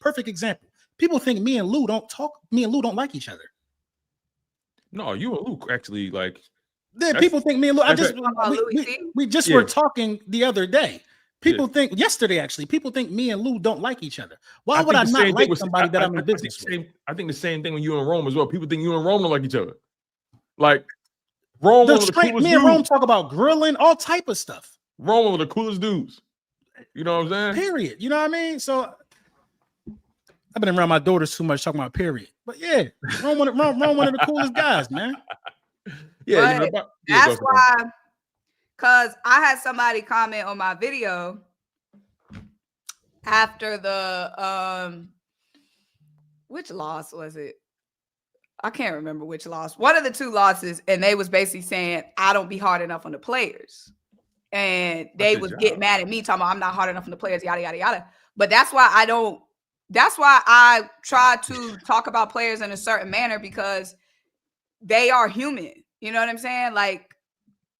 perfect example. People think me and Lou don't like each other. No, you and Luke actually like. Then people think me and Lou. We just were talking the other day. People think yesterday actually. People think me and Lou don't like each other. Why would I not like somebody that I'm in business with? I think the same thing when you and Rome as well. People think you and Rome don't like each other. Like Rome, me and Rome talk about grilling, all type of stuff. Rome one of the coolest dudes. You know what I'm saying? Period. You know what I mean? So I've been around my daughters too much talking about period. But yeah, Rome one of the coolest guys, man. Yeah, that's why. Cause I had somebody comment on my video after the which loss was it? I can't remember which loss. One of the two losses, and they was basically saying I don't be hard enough on the players. And they was getting mad at me, talking about I'm not hard enough on the players, yada yada yada. But that's why I try to talk about players in a certain manner, because they are human. You know what I'm saying? Like,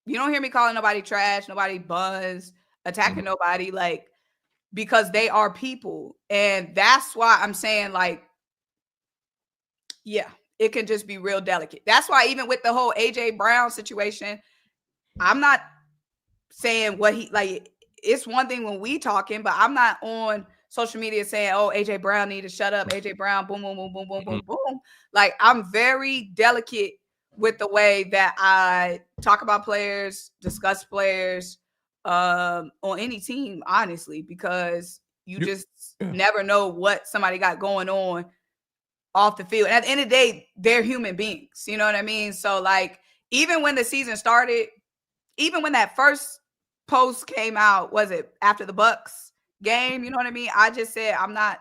you don't hear me calling nobody trash, nobody buzz, attacking nobody, like, because they are people. And that's why I'm saying, like, yeah, it can just be real delicate. That's why even with the whole AJ Brown situation, I'm not saying what he, like, it's one thing when we talking, but I'm not on social media saying, oh, AJ Brown need to shut up. AJ Brown, boom, boom, boom, boom, boom, boom, boom. Like, I'm very delicate with the way that I talk about players, discuss players on any team, honestly, because you just never know what somebody got going on off the field. And at the end of the day, they're human beings. You know what I mean? So, like, even when the season started, even when that first post came out, was it after the Bucks game? You know what I mean? I just said, I'm not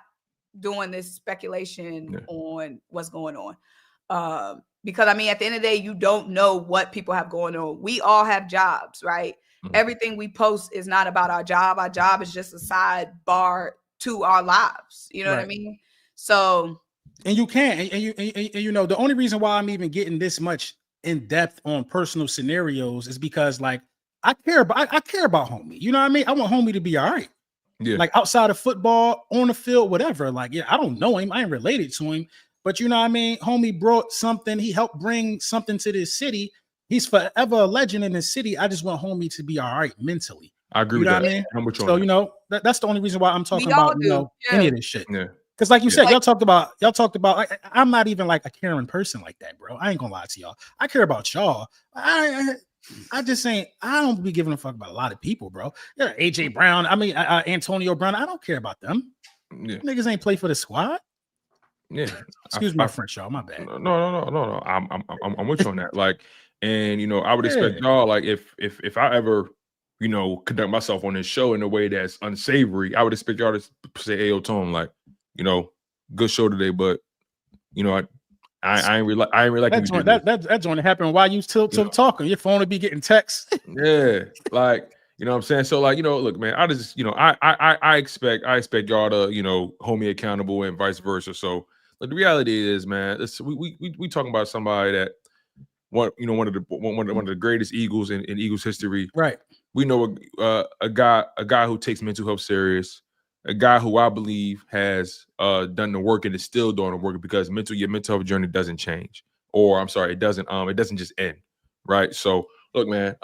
doing this speculation on what's going on. Because, I mean, at the end of the day, you don't know what people have going on. We all have jobs, right? Everything we post is not about our job. Our job is just a sidebar to our lives. You know what I mean? So, and you can, and you know, the only reason why I'm even getting this much in depth on personal scenarios is because, like, I care about homie. You know what I mean? I want homie to be all right. Yeah. Like, outside of football, on the field, whatever. Like, yeah, I don't know him. I ain't related to him. But you know what I mean? Homie brought something. He helped bring something to this city. He's forever a legend in this city. I just want homie to be all right mentally. I agree with that. I mean? So, you know, that's the only reason why I'm talking about, you know, any of this shit. Yeah. Because like you said, y'all talked about, I'm not even like a caring person like that, bro. I ain't gonna lie to y'all. I care about y'all. I just ain't, I don't be giving a fuck about a lot of people, bro. Yeah, AJ Brown, Antonio Brown, I don't care about them. Yeah. Niggas ain't play for the squad. Yeah. Excuse my French, y'all. My bad. No. I'm with you on that. Like, and you know, I would expect y'all, like, if I ever, you know, conduct myself on this show in a way that's unsavory, I would expect y'all to say, "Hey, yo, Tone, like, you know, good show today, but you know, I ain't really like that joint happened while you still talking. Your phone would be getting texts. Yeah, like, you know what I'm saying? So, like, you know, look, man, I just, you know, I expect y'all to, you know, hold me accountable and vice versa. So, like, the reality is, man, we talking about somebody that one of the greatest Eagles in Eagles history. Right. We know a guy who takes mental health serious, a guy who I believe has done the work and is still doing the work, because your mental health journey doesn't change, or I'm sorry, it doesn't just end, right? So look, man,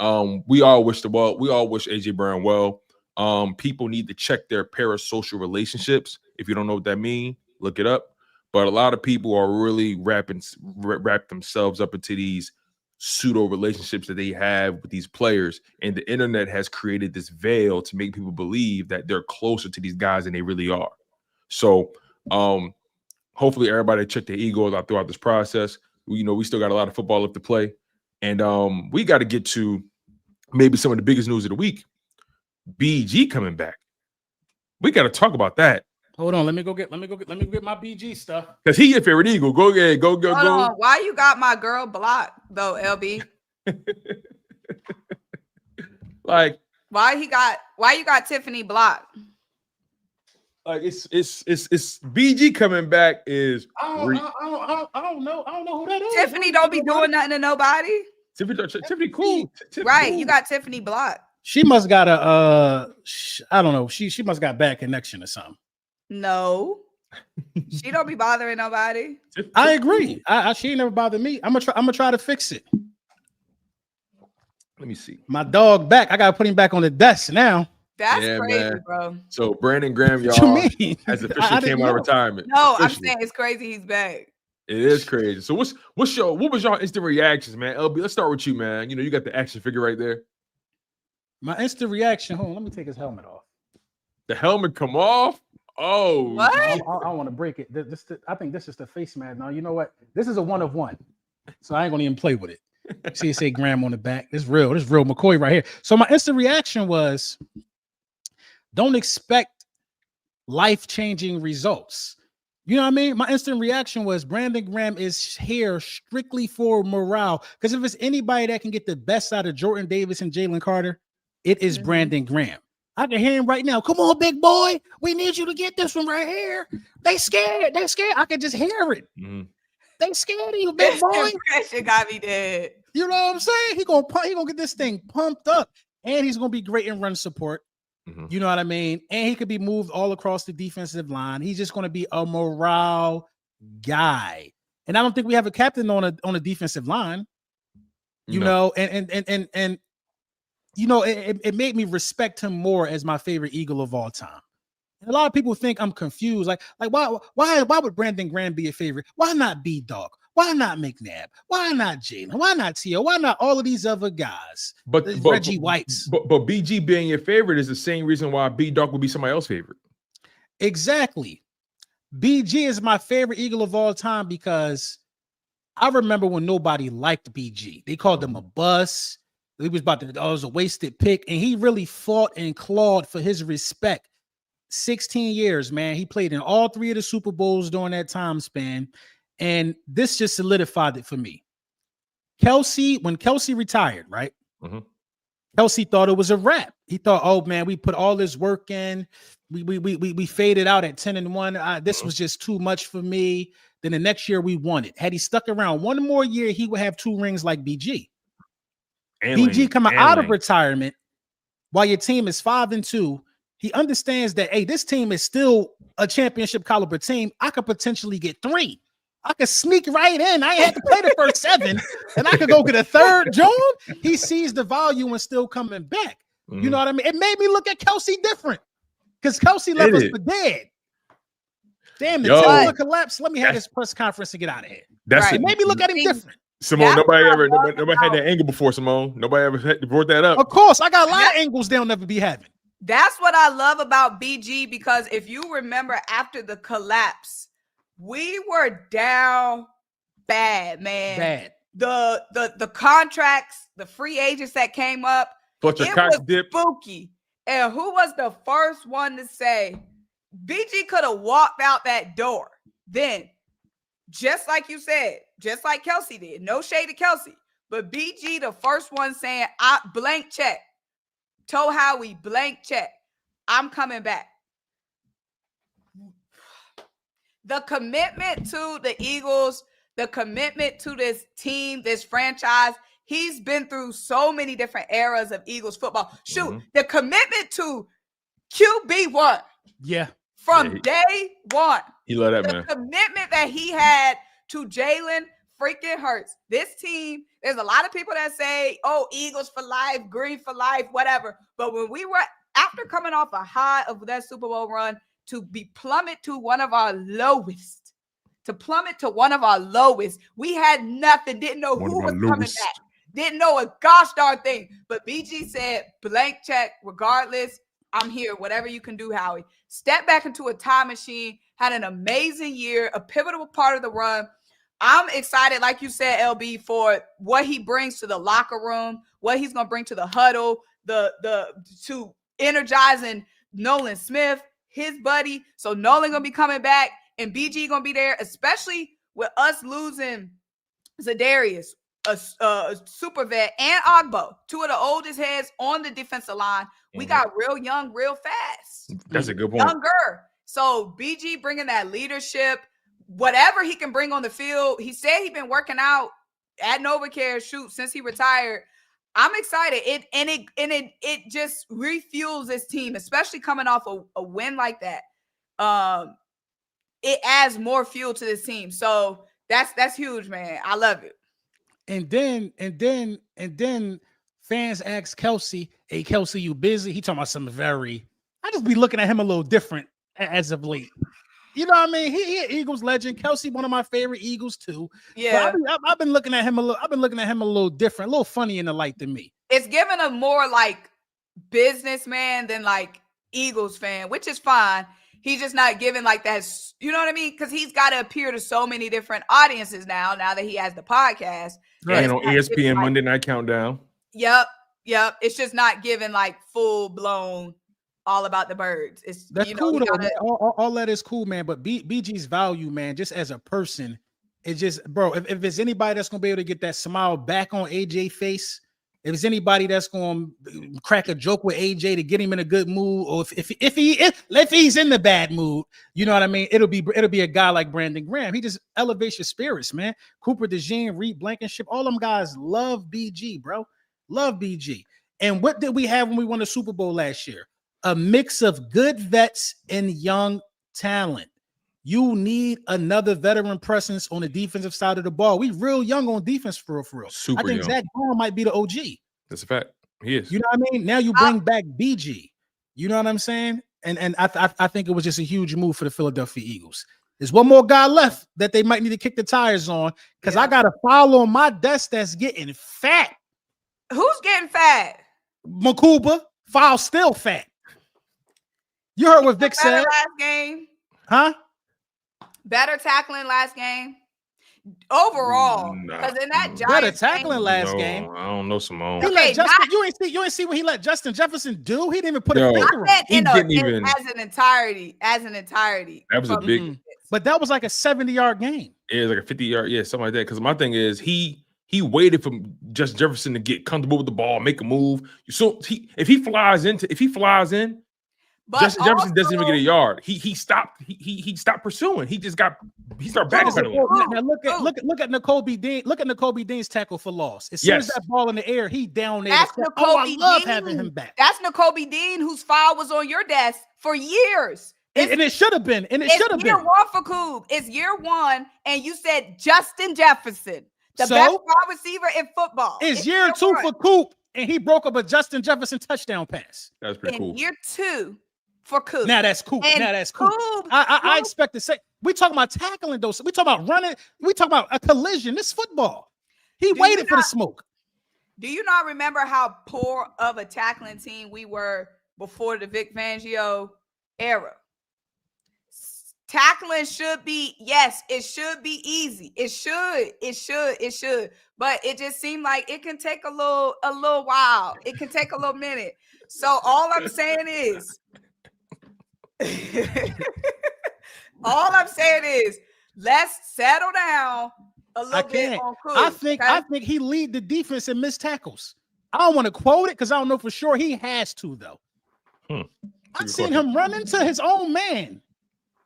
we all wish AJ Brown well. People need to check their parasocial relationships. If you don't know what that means, look it up. But a lot of people are really wrap themselves up into these pseudo relationships that they have with these players, and the internet has created this veil to make people believe that they're closer to these guys than they really are. So hopefully everybody check their egos out throughout this process. We still got a lot of football left to play, and we got to get to maybe some of the biggest news of the week. BG coming back. We got to talk about that. Hold on, let me go get my BG stuff. Cause he your favorite Eagle. Go ahead, go. Hold on. Why you got my girl blocked though, LB? Like, why you got Tiffany blocked? Like, it's BG coming back is I don't know who that is. Tiffany don't be doing nothing to nobody. Tiffany cool. Tiffany Right. cool. You got Tiffany blocked. She must got a I don't know. She must got bad connection or something. No. She don't be bothering nobody. I agree. She ain't never bothered me. I'm gonna try to fix it. Let me see. My dog back. I gotta put him back on the desk now. That's Yeah, crazy, man. bro. So Brandon Graham, What you y'all, mean? has I officially didn't came out of know. retirement. No, I'm Officially. saying it's crazy he's back. It is crazy. So what was y'all instant reactions, man? LB, let's start with you, man. You know, you got the action figure right there. My instant reaction. Hold on, let me take his helmet off. The helmet come off. Oh, What? I want to break it. I think this is the face mask. Now, you know what? This is a 1 of 1. So I ain't gonna even play with it. See it say Graham on the back. This real McCoy right here. So my instant reaction was, don't expect life-changing results. You know what I mean? My instant reaction was Brandon Graham is here strictly for morale. Because if it's anybody that can get the best out of Jordan Davis and Jalen Carter, it is Brandon Graham. I can hear him right now. Come on, big boy. We need you to get this one right here. They scared. I can just hear it. Mhm. They scared of you, big boy. Impression got me dead. You know what I'm saying? He gonna get this thing pumped up, and he's gonna be great in run support. Mhm. You know what I mean? And he could be moved all across the defensive line. He's just gonna be a morale guy. And I don't think we have a captain on a defensive line. You know, and you know, it made me respect him more as my favorite Eagle of all time. And a lot of people think I'm confused. Like why would Brandon Graham be a favorite? Why not B-Dog? Why not McNabb? Why not Jalen? Why not T.O.? Why not all of these other guys? But Reggie Whites. But BG being your favorite is the same reason why B-Dog would be somebody else's favorite. Exactly. BG is my favorite Eagle of all time because I remember when nobody liked BG. They called him a bust. He was it was a wasted pick, and he really fought and clawed for his respect. 16 years, man. He played in all 3 of the Super Bowls during that time span, and this just solidified it for me. When Kelsey retired, right? Mm-hmm. Kelsey thought it was a wrap. He thought, oh man, we put all this work in. We faded out at 10-1. This was just too much for me. Then the next year we won it. Had he stuck around one more year, he would have 2 rings like BG. BG coming out of retirement while your team is 5-2. He understands that, hey, this team is still a championship caliber team. I could potentially get 3. I could sneak right in. I ain't had to play the first 7, and I could go get a 3rd. John, he sees the value and still coming back. You know what I mean? It made me look at Kelsey different because Kelsey left us for dead. Damn, the team collapsed. Let me have this press conference and get out of here. Right. It made me look at him different. Simone, nobody had that angle before, Simone. Nobody ever brought that up. Of course, I got a lot of angles they'll never be having. That's what I love about BG, because if you remember after the collapse, we were down bad, man. Bad. The contracts, the free agents that came up, Fletcher Cox dip. Spooky. And who was the first one to say BG could have walked out that door? Then, just like you said, just like Kelsey did, no shade to Kelsey, but BG, the first one saying, I blank check. Told Howie, blank check. I'm coming back. The commitment to the Eagles, the commitment to this team, this franchise, he's been through so many different eras of Eagles football. Shoot, the commitment to QB1. Yeah. From day one. He loved that, the man. The commitment that he had to Jalen freaking Hurts. This team, there's a lot of people that say, oh, Eagles for life, green for life, whatever. But when we were, after coming off a high of that Super Bowl run, to be plummet to one of our lowest, we had nothing, didn't know who was coming back, didn't know a gosh darn thing. But BG said, blank check, regardless, I'm here, whatever you can do, Howie. Step back into a time machine, had an amazing year, a pivotal part of the run. I'm excited, like you said, LB, for what he brings to the locker room, what he's going to bring to the huddle, to energizing Nolan Smith, his buddy. So Nolan going to be coming back, and BG going to be there, especially with us losing Zadarius, a super vet, and Ogbo, 2 of the oldest heads on the defensive line. We got real young, real fast. That's a good point. Younger. So BG bringing that leadership, whatever he can bring on the field. He said he's been working out at NovaCare, shoot, since he retired. I'm excited. It just refuels this team, especially coming off a win like that. It adds more fuel to this team. So that's huge, man. I love it. And then fans ask Kelsey, "Hey Kelsey, you busy?" He talking about something very. I just be looking at him a little different as of late. You know what I mean? He Eagles legend. Kelsey, one of my favorite Eagles too. Yeah, but I've been looking at him a little. I've been looking at him a little different, a little funny in the light than me. it's giving a more like businessman than like Eagles fan, which is fine. He's just not giving like that. You know what I mean? Because he's got to appear to so many different audiences now that he has the podcast. Right. And on ESPN Monday Night Countdown. Yep. It's just not giving like full blown all about the birds. It's that's cool though. All that is cool, man. But BG's value, man, just as a person, it's just, bro. If there's anybody that's gonna be able to get that smile back on AJ's face, if there's anybody that's gonna crack a joke with AJ to get him in a good mood, or if he's in the bad mood, you know what I mean. It'll be a guy like Brandon Graham. He just elevates your spirits, man. Cooper DeJean, Reed Blankenship, all them guys love BG, bro. Love BG. And what did we have when we won the Super Bowl last year? A mix of good vets and young talent. You need another veteran presence on the defensive side of the ball. We real young on defense for real. Super I think young. Zach Brown might be the OG. That's a fact. He is. You know what I mean? Now you bring back BG. You know what I'm saying? And I think it was just a huge move for the Philadelphia Eagles. There's one more guy left that they might need to kick the tires on because I got a file on my desk that's getting fat. Who's getting fat? Makuba. File still fat. You heard what Vic said last game, huh? Better tackling last game overall, because in that Giants better tackling last game. I don't know, Simone. Okay, you ain't see what he let Justin Jefferson do. He didn't even put a finger on. As an entirety. That was a big, but that was like a 70-yard game. It was like a 50-yard, yeah, something like that. Because my thing is he waited for Justin Jefferson to get comfortable with the ball, make a move. So if he flies in. But Justin Jefferson doesn't even get a yard. He stopped. He stopped pursuing. He started backpedaling. Now look at N'Kobe Dean. Look at N'Kobe Dean's tackle for loss. As soon as that ball in the air, he down there. I love having him back. That's N'Kobe Dean, whose file was on your desk for years. And it should have been. And it should have been. Year one for Coob. It's year one, and you said Justin Jefferson, the best wide receiver in football. It's year two for Coop, and he broke up a Justin Jefferson touchdown pass. That's pretty cool. Year two for Coop. Now that's cool. I expect to say we talking about tackling those. We talking about running. We talking about a collision. This football. He waited for the smoke. Do you not remember how poor of a tackling team we were before the Vic Fangio era? Tackling should be, yes, it should be easy. It should. But it just seemed like it can take a little while. It can take a little minute. So all I'm saying is let's settle down a little bit on Cook. I think he lead the defense in missed tackles. I don't want to quote it because I don't know for sure. He has to though. I've seen him run into his own man.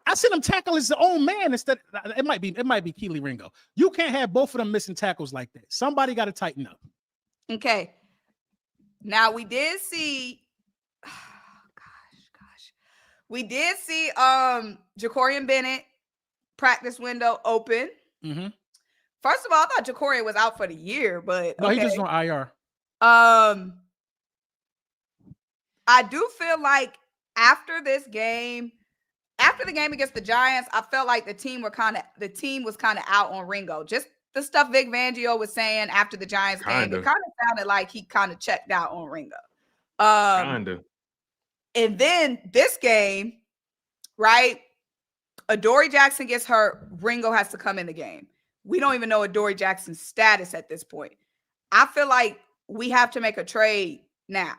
I seen him tackle his own man instead. It might be Keely Ringo. You can't have both of them missing tackles like that. Somebody got to tighten up. Okay. Now we did see. We did see Jacorian Bennett practice window open. Mm-hmm. First of all, I thought Jacorian was out for the year, but no, he just on IR. I do feel like after the game against the Giants, I felt like the team was kind of out on Ringo. Just the stuff Vic Fangio was saying after the Giants game, it kind of sounded like he kind of checked out on Ringo. And then this game, right? Adoree Jackson gets hurt. Ringo has to come in the game. We don't even know Adoree Jackson's status at this point. I feel like we have to make a trade now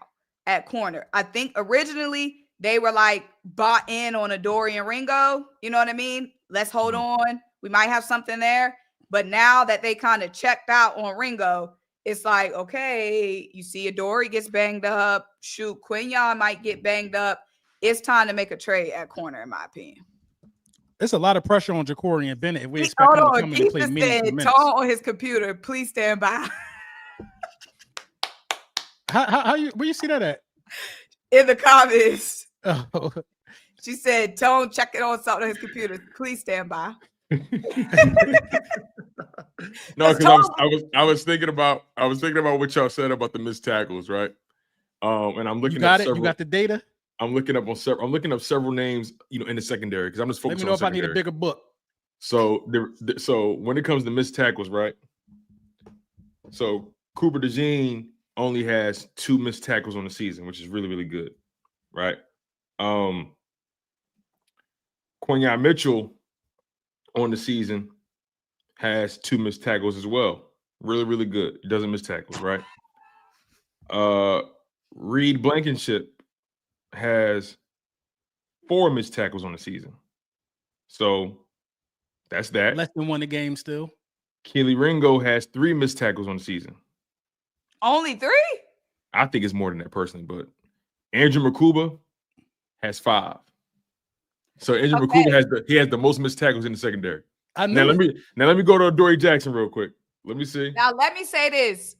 at corner. I think originally they were like bought in on Adoree and Ringo. You know what I mean? Let's hold on. We might have something there. But now that they kind of checked out on Ringo, it's like, okay, you see Adoree gets banged up. Shoot, Quinyon might get banged up. It's time to make a trade at corner, in my opinion. It's a lot of pressure on Ja'Cory and Bennett if we expect him to come in and play meaningful minutes. Tone on his computer. Please stand by. How you where you see that at? In the comments. Oh. She said, Tone checking on something on his computer. Please stand by. No, because I was thinking about what y'all said about the missed tackles, right? And I'm looking at several. You got the data? I'm looking up several names, in the secondary because I'm just focused on Let me know if secondary. I need a bigger book. So so when it comes to missed tackles, right? So Cooper DeJean only has 2 missed tackles on the season, which is really, really good, right? Quinyon Mitchell on the season has 2 missed tackles as well. Really, really good. He doesn't miss tackles, right? Reed Blankenship has 4 missed tackles on the season. So that's that. Less than 1 a game still. Keely Ringo has 3 missed tackles on the season. Only 3? I think it's more than that personally, but Andrew Makuba has 5. So Andrew Makuba has the most missed tackles in the secondary. Now let me go to Dory Jackson real quick. Let me see. Now let me say this.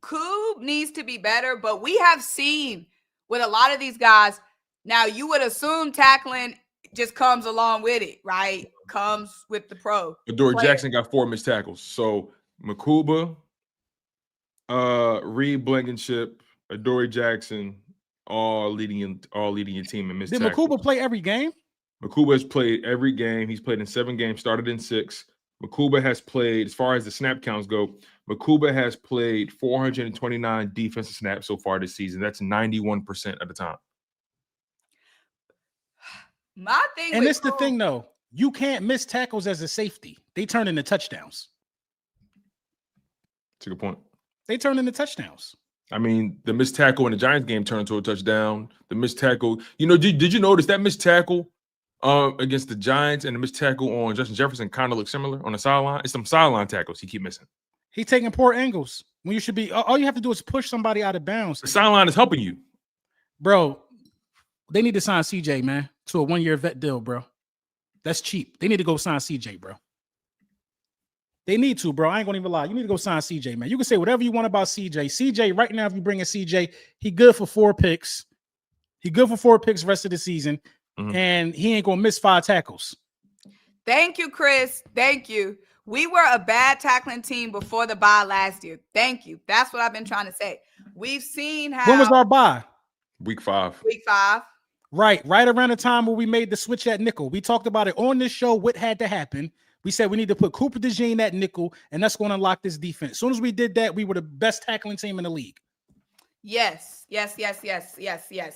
Coob needs to be better, but we have seen with a lot of these guys. Now you would assume tackling just comes along with it, right? Comes with the pro. But Dory Jackson got 4 missed tackles. So Makuba, Reed Blankenship, Dory Jackson, all leading your team in missed tackles. Did Makuba play every game? Makuba has played every game. He's played in 7 games, started in 6. Makuba has played, as far as the snap counts go, Makuba has played 429 defensive snaps so far this season. That's 91% of the time. My thing, and it's the thing though, you can't miss tackles as a safety. They turn into touchdowns. That's a good point. They turn into touchdowns. I mean, the missed tackle in the Giants game turned into a touchdown. The missed tackle, did you notice that missed tackle against the Giants and the missed tackle on Justin Jefferson kind of look similar on the sideline? It's some sideline tackles he keep missing. He's taking poor angles when you should be. All you have to do is push somebody out of bounds. The sideline is helping you, bro. They need to sign CJ, man, to a 1-year vet deal, bro. That's cheap. They need to go sign CJ, bro. They need to, bro. I ain't gonna even lie. You need to go sign CJ, man. You can say whatever you want about CJ. CJ, right now, if you bring in CJ, he good for 4 picks. He good for 4 picks rest of the season. And he ain't gonna miss 5 tackles. Thank you, Chris. Thank you. We were a bad tackling team before the bye last year. Thank you. That's what I've been trying to say. We've seen how. When was our bye? Week 5. Week 5. Right around the time where we made the switch at nickel. We talked about it on this show. What had to happen? We said we need to put Cooper DeJean at nickel, and that's going to unlock this defense. As soon as we did that, we were the best tackling team in the league. Yes.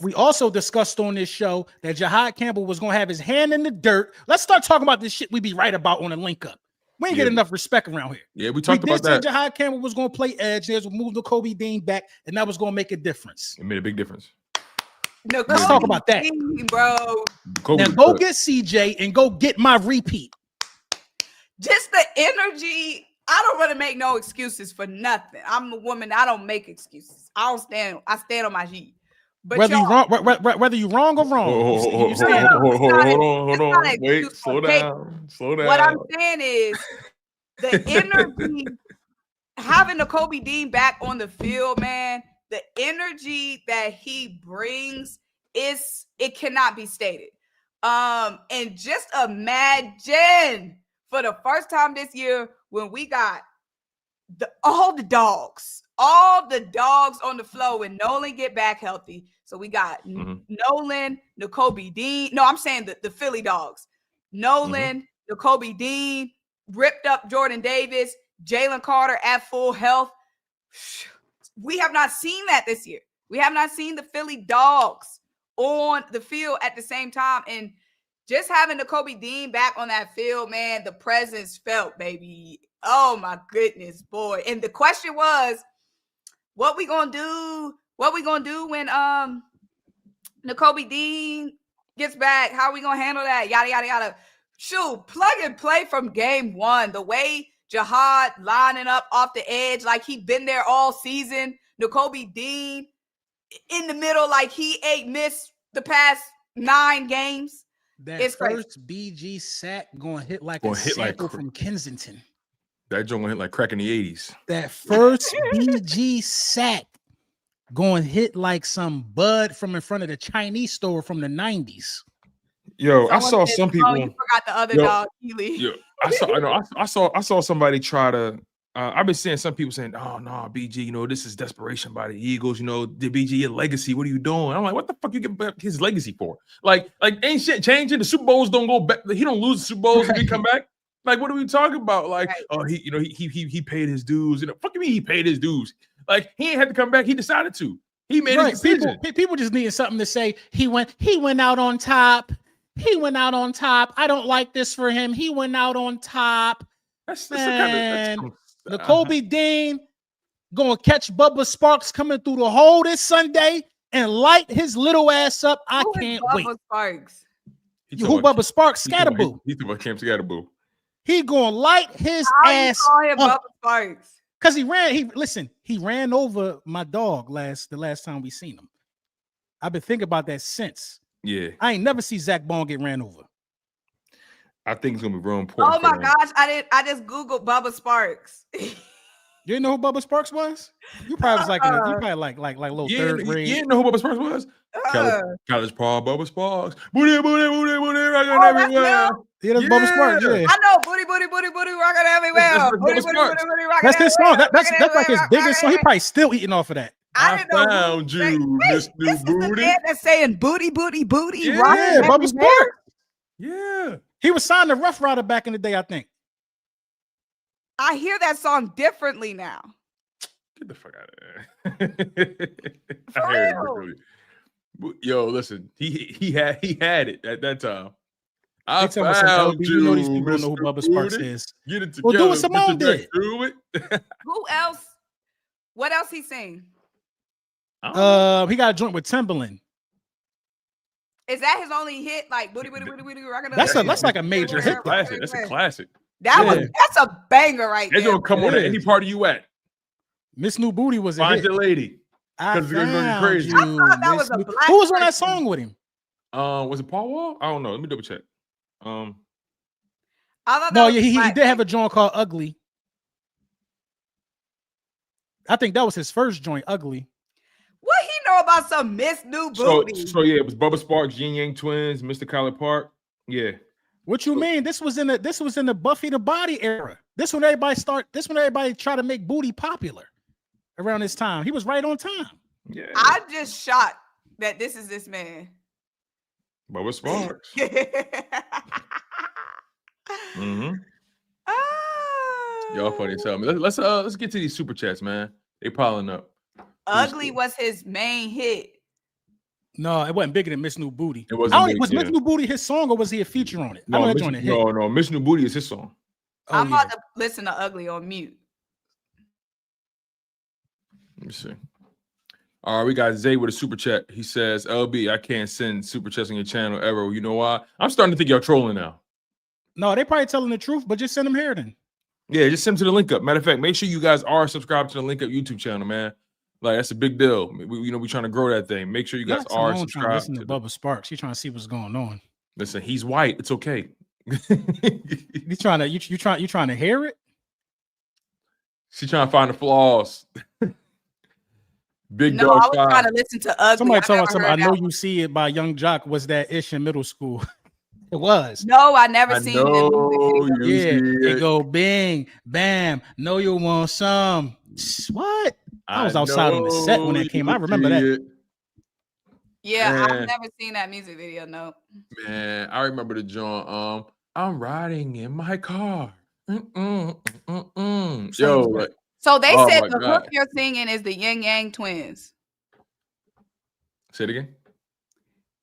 We also discussed on this show that Jahad Campbell was going to have his hand in the dirt. Let's start talking about this shit we be right about on the link up. We ain't get enough respect around here. Yeah, we talked about that. Jahad Campbell was going to play edge. They was move the Kobe Dean back, and that was going to make a difference. It made a big difference. No, let's talk about that, bro. Now go get CJ and go get my repeat. Just the energy. I don't want to make no excuses for nothing. I'm a woman. I don't make excuses. I stand on my G. But whether you wrong or wrong, hold on. Wait, slow down. What I'm saying is the energy, having the Kobe Dean back on the field, man. The energy that he brings it cannot be stated. And just imagine for the first time this year when we got all the dogs on the floor when Nolan get back healthy. So we got Nolan, Nakobe Dean. No, I'm saying the Philly dogs. Nolan, Nakobe Dean, ripped up Jordan Davis, Jalen Carter at full health. We have not seen that this year. We have not seen the Philly dogs on the field at the same time. And just having Nakobe Dean back on that field, man, the presence felt, baby. Oh, my goodness, boy. And the question was, what we going to do? What we going to do when Nakobe Dean gets back? How are we going to handle that? Yada, yada, yada. Shoot, plug and play from game 1. The way Jahad lining up off the edge like he been there all season. Nakobe Dean in the middle like he ain't missed the past 9 games. That It's crazy. first BG sack going to hit like Gonna a hit like sample from Kensington. That joint gonna hit like crack in the 80s. That first BG sack going to hit like some bud from in front of the Chinese store from the 90s. Yo, I Someone saw said, some people. you forgot the other Yo, dog, Keely. Yo, I saw somebody try to. I've been seeing some people saying, "Oh no, BG, you know this is desperation by the Eagles. You know, the BG your legacy. What are you doing?" I'm like, "What the fuck you get back his legacy for? Like ain't shit changing. The Super Bowls don't go back. He don't lose the Super Bowls if he come back. Like, what are we talking about? Like, oh, he paid his dues. You know, fuck you mean he paid his dues? Like, he ain't had to come back. He decided to. He made his decision. People just needing something to say. He went out on top. He went out on top. I don't like this for him. He went out on top. That's Kobe Dean gonna catch Bubba Sparks coming through the hole this Sunday and light his little ass up. I can't wait. Sparks? Who Bubba Sparks? Scatterboo. He's talking about Camp Scatterboo. He gonna light his ass up. Bubba Sparks? Because he ran over my dog the last time we seen him. I've been thinking about that since. Yeah. I ain't never see Zach Bond get ran over. I think it's gonna be real important. Oh my gosh, I just Googled Bubba Sparks. You didn't know who Bubba Sparks was? You probably was like little third grade. You didn't know who Bubba Sparks was? College Paul, Bubba Sparks. Booty, rocking everywhere. Yeah, that's Bubba Sparks. Yeah. I know, booty, rocking everywhere. Booty, rocking that's his song. That's like his biggest song. He probably still eating off of that. I found you, Miss New Booty. That's saying booty. Yeah, Bubba Sparks. Yeah. He was signed to Rough Rider back in the day, I think. I hear that song differently now. Get the fuck out of there. I hear it differently. Yo, listen, he had it at that time. I found you. Know these people know who Bubba Sparks is. Get it together. Well, do what Simone did. Do it. Who else? What else he sing? He got a joint with Timbaland. Is that his only hit? Like booty, rocking. That's like a major hit. Classic. That's a classic. That's a banger right there. It's gonna come on at any party you at. Miss New Booty was Find your lady. Because it's gonna be crazy. I thought that was a black Who was on that song with him? Was it Paul Wall? I don't know. Let me double check. I thought no, yeah, he did have a joint called Ugly. I think that was his first joint, Ugly. What he know about some Miss New Booty? So yeah, it was Bubba Sparks, Yin Yang Twins, Mr. College Park. Yeah. What you mean? This was in the Buffy the Body era. This when everybody tried to make booty popular around this time. He was right on time. Yeah. I'm just shocked that this is this man. Bubba Sparks. Y'all funny as hell. Let's get to these super chats, man. They piling up. Ugly was his main hit. No, it wasn't bigger than Miss New Booty. It wasn't. Was Miss New Booty his song or was he a feature on it? No, Miss New Booty is his song. I'm about to listen to Ugly on mute. Let me see. All right, we got Zay with a super chat. He says, LB, I can't send super chats on your channel ever. You know why? I'm starting to think y'all trolling now. No, they probably telling the truth, but just send them here then. Yeah, just send them to the link up. Matter of fact, make sure you guys are subscribed to the link up YouTube channel, man. Like, that's a big deal. We're trying to grow that thing. Make sure you guys are subscribed. Listen to Bubba Sparks. You're trying to see what's going on. Listen, he's white. It's okay. You trying to hear it? She's trying to find the flaws. I was trying to listen to Ugly. Somebody told me, I know you see it by Young Jock. Was that ish in middle school? It was. No, I never seen it. Yeah, it go bing, bam. Know you want some. What? I was outside on the set when that came. I remember that. Yeah, man. I've never seen that music video. No. Man, I remember the joint. I'm riding in my car. Yo, like, so they said the hook you're singing is the Yin Yang Twins. Say it again.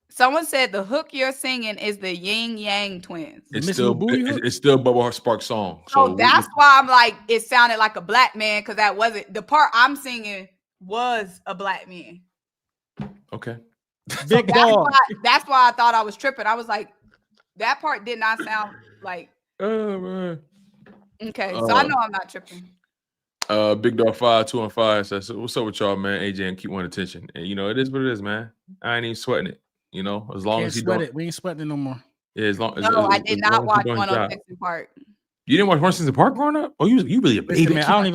Someone said the hook you're singing is the Yin Yang Twins. It's still Bubba Sparks' song. So that's why I'm like, it sounded like a black man because that wasn't the part I'm singing was a black man. Okay. Big dog. That's why I thought I was tripping. I was like, that part did not sound like. Oh man. Okay, so I know I'm not tripping. Big Dog 5-2-5 says, "What's up with y'all, man? AJ and keep wanting attention, and it is what it is, man. I ain't even sweating it. As long as he sweat it, we ain't sweating it no more. Yeah, as long as, No, I as did long not as watch he doing his job. 106 Park. You didn't watch 106 Park growing up? Oh, you really a baby. Listen, man, I don't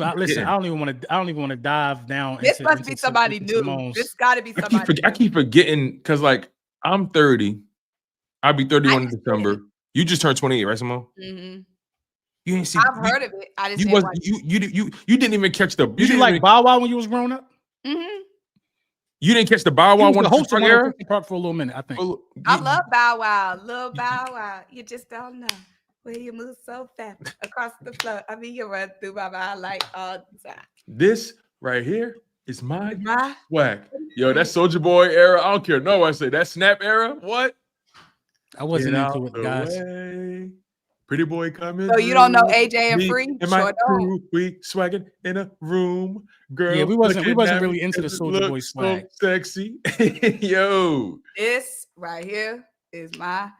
even want to dive down. This must be somebody new. Simone's. This got to be somebody. I keep forgetting because, like, I'm 30. I'll be 31 in December. You just turned 28, right, Simone? Mm-hmm. You ain't see. I've heard of it. I just didn't watch it. You didn't even catch the. Did you like Bow Wow when you was growing up? Mm-hmm. You didn't catch the Bow Wow one. Host of 106 Park for a little minute, I think. I love Bow Wow. Lil Bow Wow. You just don't know where you move so fast across the floor. I mean, you run through my mind like all the time. This right here is my swag. Yo, that Soulja Boy era. I don't care. No, I say that Snap era. What? I wasn't into it, guys. Way. Pretty boy coming. So you don't know AJ and Free? And my crew, we swagging in a room, girl. Yeah, we wasn't really into the Soulja Boy swag. So sexy, yo. This right here is my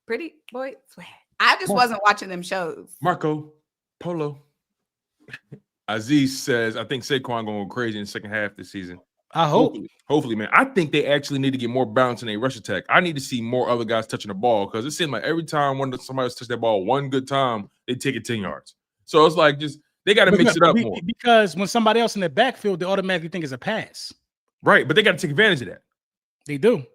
pretty boy swag. I just wasn't watching them shows. Marco Polo. Aziz says, I think Saquon going crazy in the second half this season. I hope. Hopefully, man. I think they actually need to get more balance in a rush attack. I need to see more other guys touching the ball because it seems like every time somebody else touches that ball one good time, they take it 10 yards. So it's like they got to mix it up more. Because when somebody else in the backfield, they automatically think it's a pass. Right, but they got to take advantage of that. They do.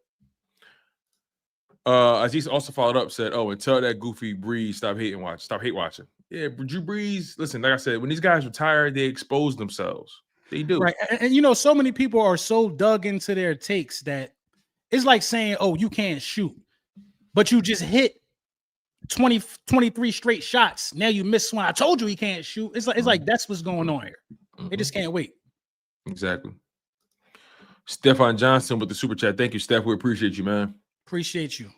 Aziz also followed up, said, "Oh, and tell that goofy Breeze stop hate watching." Yeah, Drew Brees. Listen, like I said, when these guys retire, they expose themselves. They do. Right. And so many people are so dug into their takes that it's like saying, oh, you can't shoot, but you just hit 23 straight shots. Now you miss one. I told you he can't shoot. It's like that's what's going on here. They just can't wait. Exactly. Stefan Johnson with the super chat. Thank you, Steph. We appreciate you, man. Appreciate you.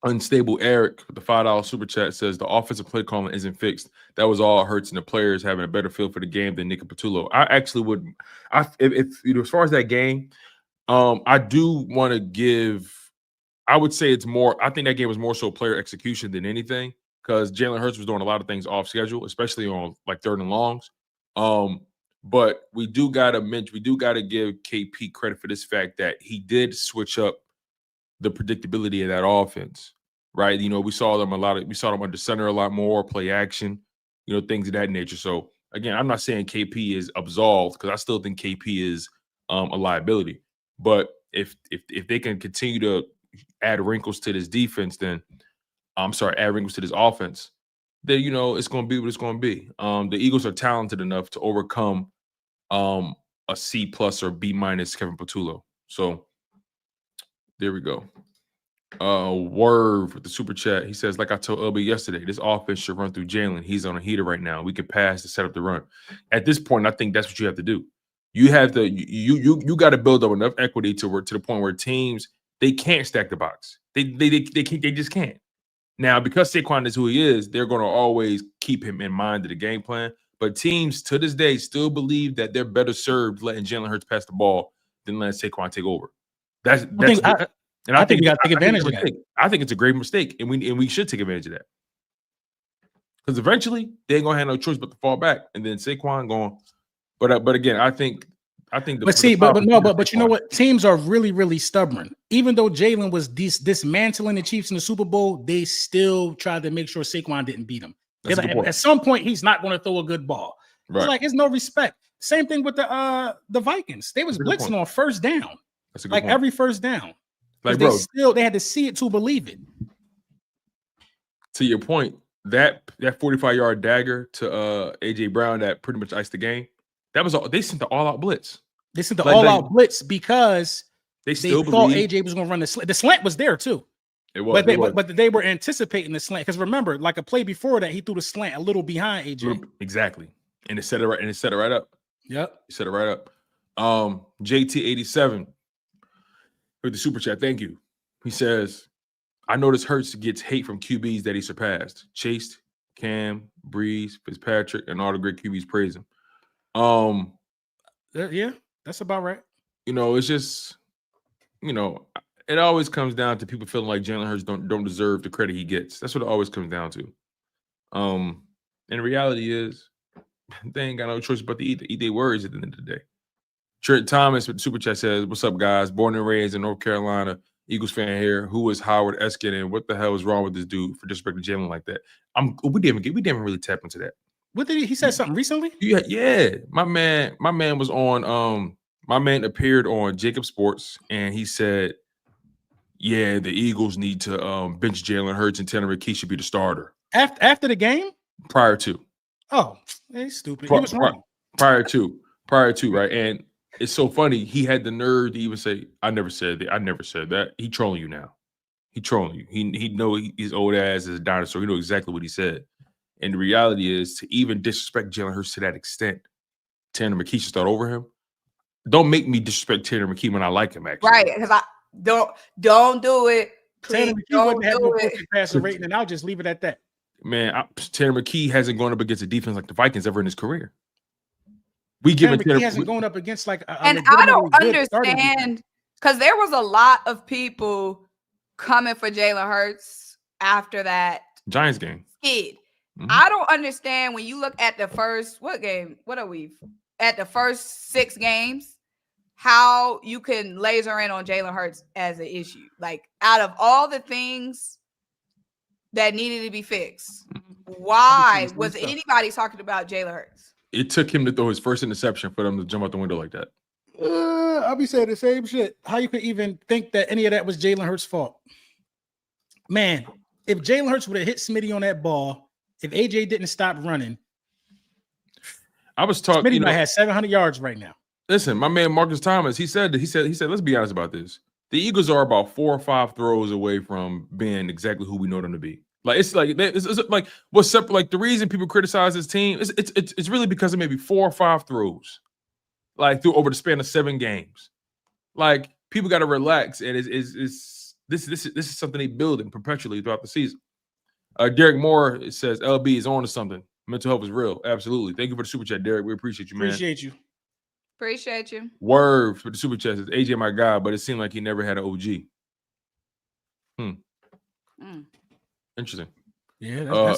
Unstable Eric with the $5 super chat says the offensive play calling isn't fixed. That was all Hurts and the players having a better feel for the game than Nick Patullo. I actually would, if as far as that game, I do want to give. I would say it's more. I think that game was more so player execution than anything because Jalen Hurts was doing a lot of things off schedule, especially on like third and longs. But we do gotta give KP credit for this fact that he did switch up the predictability of that offense, right? We saw them under center a lot more, play action, things of that nature. So again, I'm not saying KP is absolved because I still think KP is a liability. But if they can continue to add wrinkles to this defense, add wrinkles to this offense, then it's going to be what it's going to be. The Eagles are talented enough to overcome a C+ or B- Kevin Patullo. So there we go. Word with the super chat. He says, like I told LB yesterday, this offense should run through Jalen. He's on a heater right now. We can pass to set up the run. At this point, I think that's what you have to do. You have to you got to build up enough equity to the point where teams they can't stack the box. They just can't. Now, because Saquon is who he is, they're going to always keep him in mind of the game plan. But teams to this day still believe that they're better served letting Jalen Hurts pass the ball than letting Saquon take over. I think we got to take advantage of that. I think it's a great mistake, and we should take advantage of that because eventually they ain't gonna have no choice but to fall back, and then Saquon going. But again, I think. But you know what? Teams are really, really stubborn. Even though Jalen was dismantling the Chiefs in the Super Bowl, they still tried to make sure Saquon didn't beat him. At some point, he's not going to throw a good ball. Right. It's like it's no respect. Same thing with the Vikings. They was blitzing on first down. That's a good point. Every first down. Like they had to see it to believe it. To your point, that 45-yard dagger to AJ Brown that pretty much iced the game. That was all. They sent the all-out blitz. They sent the all-out blitz because they thought AJ was going to run the slant. The slant was there too. It was, but they were anticipating the slant because remember, like a play before that, he threw the slant a little behind AJ. Exactly, and it set it right up. Yep, he set it right up. JT87 with the super chat. Thank you. He says, "I noticed Hurts gets hate from QBs that he surpassed. Chase, Cam, Breeze, Fitzpatrick, and all the great QBs praise him." Yeah, that's about right. It's just, it always comes down to people feeling like Jalen Hurts don't deserve the credit he gets. That's what it always comes down to. And the reality is, they ain't got no choice but to eat their words at the end of the day. Trent Thomas with the super chat says, "What's up, guys? Born and raised in North Carolina. Eagles fan here. Who is Howard Eskin, and what the hell is wrong with this dude for disrespecting Jalen like that? We didn't really tap into that. What did he said something recently? Yeah. My man was on my man appeared on Jacob Sports, and he said, yeah, the Eagles need to bench Jalen Hurts and Tanner McKee should be the starter. After the game? Prior to. Oh, he's stupid. He was wrong. Prior to, right? And it's so funny. He had the nerve to even say, I never said that. He trolling you now. He trolling you. He know his old ass is a dinosaur. He know exactly what he said. And the reality is, to even disrespect Jalen Hurts to that extent, Tanner McKee should start over him. Don't make me disrespect Tanner McKee when I like him, actually. Right, because I don't do it. Please Tanner McKee don't wouldn't have do no it. passer rating, and I'll just leave it at that. Man, Tanner McKee hasn't gone up against a defense like the Vikings ever in his career. We give Tanner it. McKee hasn't gone up against like and I don't understand, because there was a lot of people coming for Jalen Hurts after that Giants game. Skid. I don't understand when you look at the first at the first 6 games, how you can laser in on Jalen Hurts as an issue. Like, out of all the things that needed to be fixed, why was anybody talking about Jalen Hurts? It took him to throw his first interception for them to jump out the window like that. I'll be saying the same shit. How you could even think that any of that was Jalen Hurts' fault? Man, if Jalen Hurts would have hit Smitty on that ball, if AJ didn't stop running, I was talking. Smitty might have 700 yards right now. Listen, my man Marcus Thomas, he said, let's be honest about this. The Eagles are about 4 or 5 throws away from being exactly who we know them to be. Like, it's like what's up? Like, the reason people criticize this team it's really because of maybe 4 or 5 throws, like through over the span of 7 games. Like, people got to relax, and this is something they building perpetually throughout the season. Derek Moore says LB is on to something. Mental health is real. Absolutely. Thank you for the super chat, Derek. We appreciate you, man. Appreciate you. Word for the super chat. Says AJ, my guy, but it seemed like he never had an OG. Interesting. Yeah.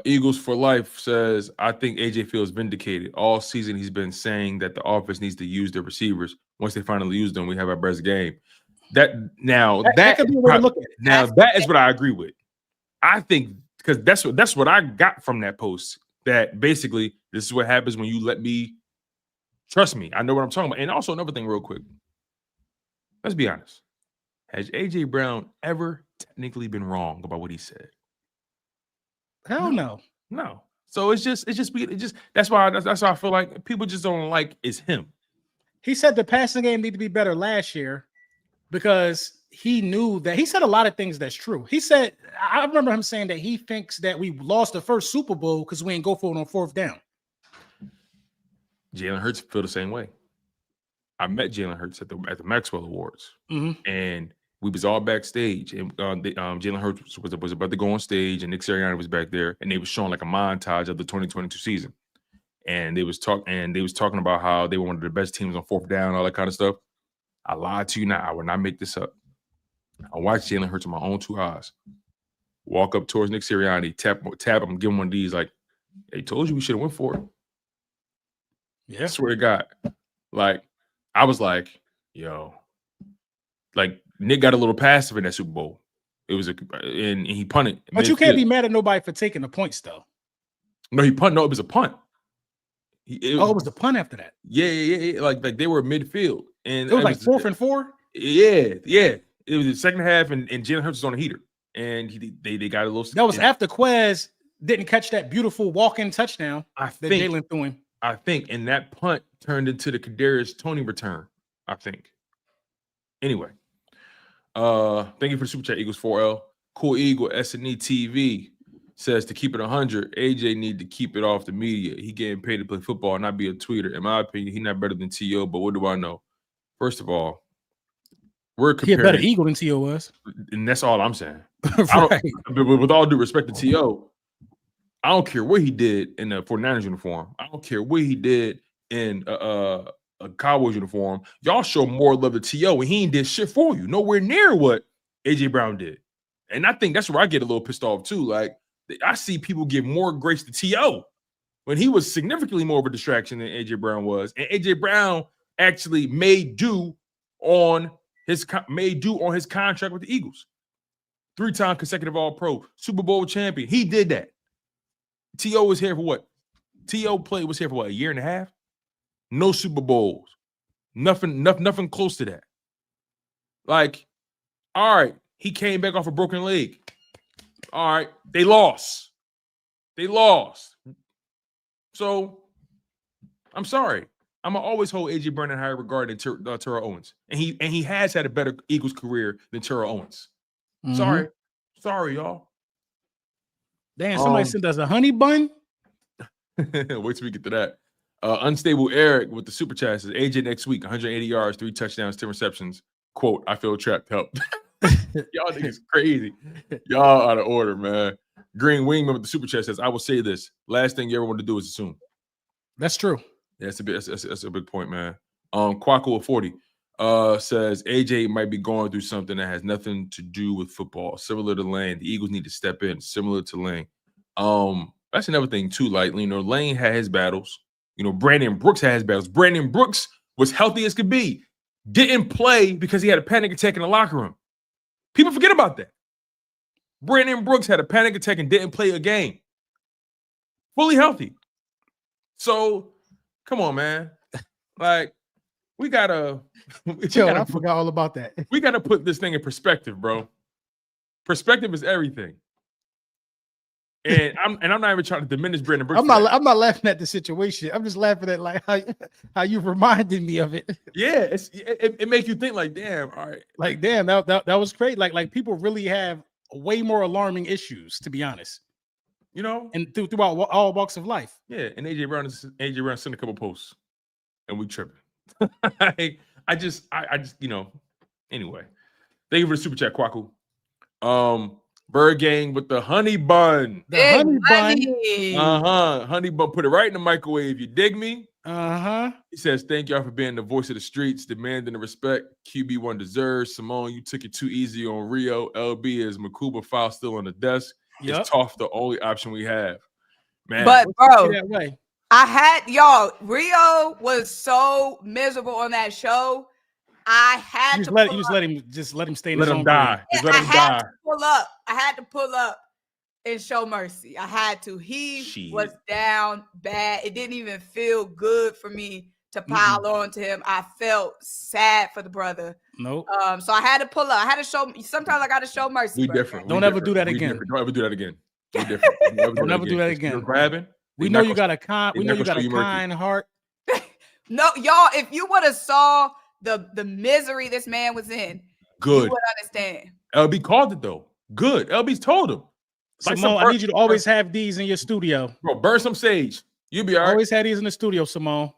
Eagles for Life says, I think AJ feels vindicated. All season he's been saying that the offense needs to use their receivers. Once they finally use them, we have our best game. That could be a way to look at it. Now that is what I agree with. I think, because that's what I got from that post, that basically this is what happens when you let me trust me. I know what I'm talking about. And also another thing real quick. Let's be honest. Has AJ Brown ever technically been wrong about what he said? Hell no. No. So it's just that's why I feel like people just don't like it's him. He said the passing game need to be better last year because he knew that. He said a lot of things that's true. He said, I remember him saying that he thinks that we lost the first Super Bowl because we ain't go for it on 4th down. Jalen Hurts feel the same way. I met Jalen Hurts at the Maxwell Awards, and we was all backstage, and Jalen Hurts was about to go on stage, and Nick Sirianni was back there, and they was showing like a montage of the 2022 season, and they was talking about how they were one of the best teams on 4th down, all that kind of stuff. I lied to you now. I will not make this up. I watched Jalen Hurts with my own 2 eyes. Walk up towards Nick Sirianni, tap him, give him one of these, like, they told you we should have went for it. Yeah. I swear to God. Like, I was like, yo. Like, Nick got a little passive in that Super Bowl. It was and he punted. But you can't be mad at nobody for taking the points, though. No, he punted. No, it was a punt. It was the punt after that. Yeah. Like they were midfield. And it was like 4th and 4? Yeah. It was the second half, and Jalen Hurts was on a heater, and they got a little. That was after Quez didn't catch that beautiful walk-in touchdown that Jalen threw him. I think, and that punt turned into the Kadarius Toney return. I think. Anyway, thank you for the super chat, Eagles 4L. Cool Eagle SNE TV says to keep it 100. AJ need to keep it off the media. He getting paid to play football, not be a tweeter. In my opinion, he's not better than T.O., but what do I know? First of all, we're comparing. He a better Eagle than T.O. was. And that's all I'm saying. Right. But with all due respect to T.O., I don't care what he did in the 49ers uniform. I don't care what he did in a Cowboys uniform. Y'all show more love to T.O. and he ain't did shit for you. Nowhere near what A.J. Brown did. And I think that's where I get a little pissed off too. Like, I see people give more grace to T.O. when he was significantly more of a distraction than A.J. Brown was. And A.J. Brown actually made do on made due on his contract with the Eagles. 3-time consecutive All-Pro, Super Bowl champion. He did that. T.O. was here for what? T.O. was here for what, a year and a half? No Super Bowls. Nothing close to that. Like, all right, he came back off a broken leg. All right, they lost. So, I'm sorry. I'm gonna always hold AJ Brown in higher regard than Terrell Owens, and he has had a better Eagles career than Terrell Owens. Mm-hmm. Sorry, y'all. Damn, somebody sent us a honey bun. Wait till we get to that. Unstable Eric with the super chat says AJ next week, 180 yards, 3 touchdowns, 10 receptions. Quote, I feel trapped. Help. Y'all niggas crazy. Y'all out of order, man. Green Wingman with the super chat says, I will say this. Last thing you ever want to do is assume. That's true. Yeah, that's a big point, man. Quackle 40 says AJ might be going through something that has nothing to do with football. Similar to Lane, the Eagles need to step in. Similar to Lane. That's another thing too. Like, Lane had his battles. Brandon Brooks had his battles. Brandon Brooks was healthy as could be. Didn't play because he had a panic attack in the locker room. People forget about that. Brandon Brooks had a panic attack and didn't play a game. Fully healthy. So, come on, man. Like, we gotta. I forgot all about that. We gotta put this thing in perspective, bro. Perspective is everything. And I'm not even trying to diminish Brandon Brooks. I'm not laughing at the situation. I'm just laughing at like how you reminded me of it. Yeah, it makes you think like, damn, all right. Like, damn, that was great. Like people really have way more alarming issues, to be honest. And throughout all walks of life. Yeah, and AJ Brown sent a couple posts, and we tripping. I just anyway. Thank you for the super chat, Kwaku. Bird Gang with the honey bun. The honey bun. Honey bun. Put it right in the microwave. You dig me? He says, thank y'all for being the voice of the streets, demanding the respect QB1 deserves. Simone, you took it too easy on Rio. LB is Makuba file still on the desk. Yep. Is Tough the only option we have. Man. But bro, that way. Rio was so miserable on that show. I had to let him stay in his own die. Just let him die. I had to pull up and show mercy. I had to. He was down bad. It didn't even feel good for me to pile on to him. I felt sad for the brother. Nope. So I had to pull up. I had to show. Sometimes I got to show mercy. We different. Don't ever do that again. Don't ever do that again. We different. Don't ever do that again. You're grabbing. We know you got a kind heart. No, y'all. If you would have saw the misery this man was in, good, you would understand. LB called it though. Good. LB's told him. Simone, I need you to always have these in your studio. Bro, burn some sage. You'll be all right. Always have these in the studio, Simone.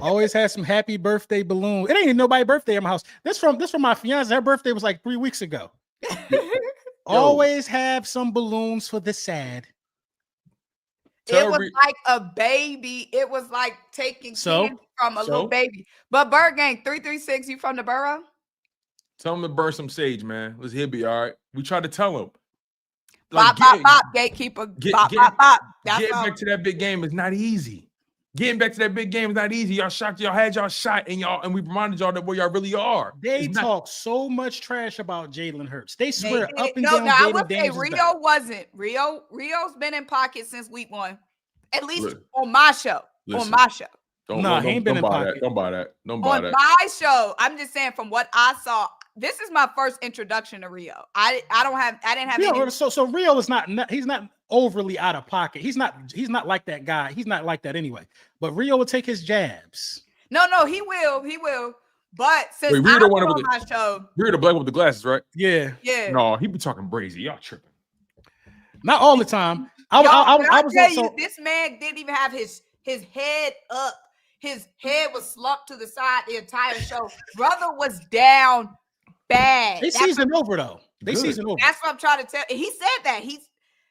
Always have some happy birthday balloon. It ain't even nobody's birthday in my house. This from my fiance. Her birthday was like 3 weeks ago. Always have some balloons for the sad. It was like a baby. It was like taking candy from a little baby. But Bird Gang 336, you from the borough? Tell him to burn some sage, man. He'll be all right. We tried to tell him. Like, bop, gatekeeper. Bop. Getting back to that big game is not easy. Getting back to that big game is not easy. Y'all shocked. Y'all had y'all shot, and we reminded y'all that where y'all really are. They talk so much trash about Jalen Hurts. They swear up and down. I would say Rio wasn't. Rio's been in pocket since week 1. At least on my show. Listen, on my show. He ain't been in pocket. Don't buy that. On my show, I'm just saying from what I saw. This is my first introduction to Rio. I didn't have Rio, so Rio is not he's not overly out of pocket. He's not like that guy. He's not like that anyway. But Rio will take his jabs. No, he will. But since Rio the one on my show, Rio the black with the glasses, right? Yeah. No, he be talking brazy. Y'all tripping. Not all the time. I was tell you, this man didn't even have his head up. His head was slumped to the side the entire show. Brother was down bad. They season over though. They season over. That's what I'm trying to tell. He said that.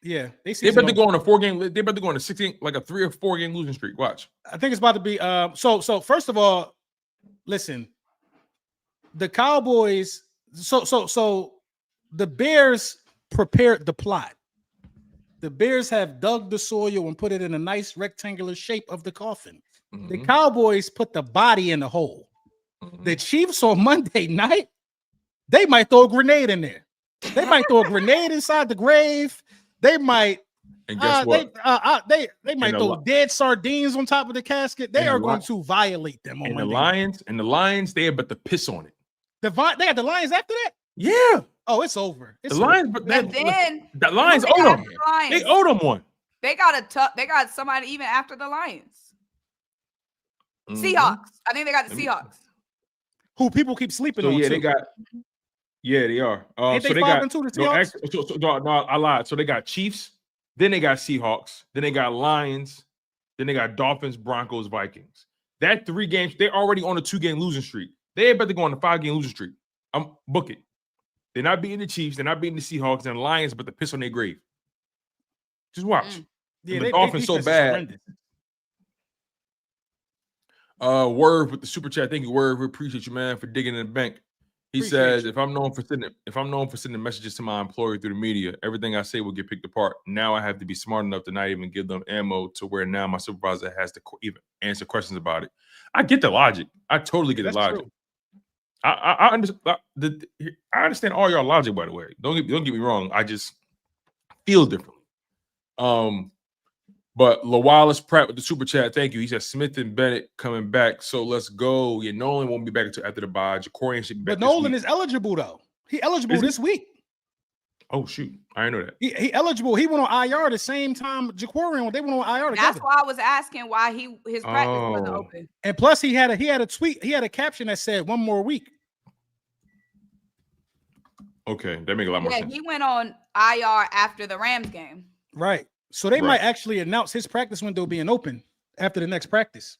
They about to go on a 4-game. They about to go on a 16, like a 3 or 4 game losing streak. Watch. I think it's about to be. So first of all, listen. The Cowboys. So the Bears prepared the plot. The Bears have dug the soil and put it in a nice rectangular shape of the coffin. Mm-hmm. The Cowboys put the body in the hole. The Chiefs on Monday night, they might throw a grenade in there. They might throw a grenade inside the grave. They might. And guess what? They might throw dead sardines on top of the casket. They are going to violate them on Monday. The Lions, they about to piss on it. They had the Lions after that? Yeah. Oh, it's over. It's the Lions, over. but then the Lions owe them. They owe them one. They got somebody even after the Lions. Seahawks. I think they got the Seahawks. Who people keep sleeping on. Yeah, too. they got. Yeah, they are. Ain't so they they 5-2 the Seahawks? No, I lied. So they got Chiefs, then they got Seahawks, then they got Lions, then they got Dolphins, Broncos, Vikings. That 3 games, they're already on a 2-game losing streak. They about to go on a 5-game losing streak. Book it. They're not beating the Chiefs, they're not beating the Seahawks, and the Lions about to piss on their grave. Just watch. Yeah, the Dolphins so bad. Word with the super chat. Thank you, Word. We appreciate you, man, for digging in the bank. He says, if I'm known for sending messages to my employer through the media, everything I say will get picked apart. Now I have to be smart enough to not even give them ammo to where now my supervisor has to even answer questions about it. I get the logic. I totally get the logic. True. I understand all your logic, by the way. Don't get me wrong. I just feel differently. But LaWallace Pratt with the super chat, thank you. He says Smith and Bennett coming back, so let's go. Yeah, Nolan won't be back until after the bye. Jacorian should be back. But Nolan is eligible though. He eligible this week. Oh shoot, I didn't know that. He eligible. He went on IR the same time Jacorian. They went on IR together. That's why I was asking why his practice wasn't open. And plus, he had a tweet. He had a caption that said 1 more week. Okay, that makes a lot more sense. Yeah, he went on IR after the Rams game. Right. So they might actually announce his practice window being open after the next practice.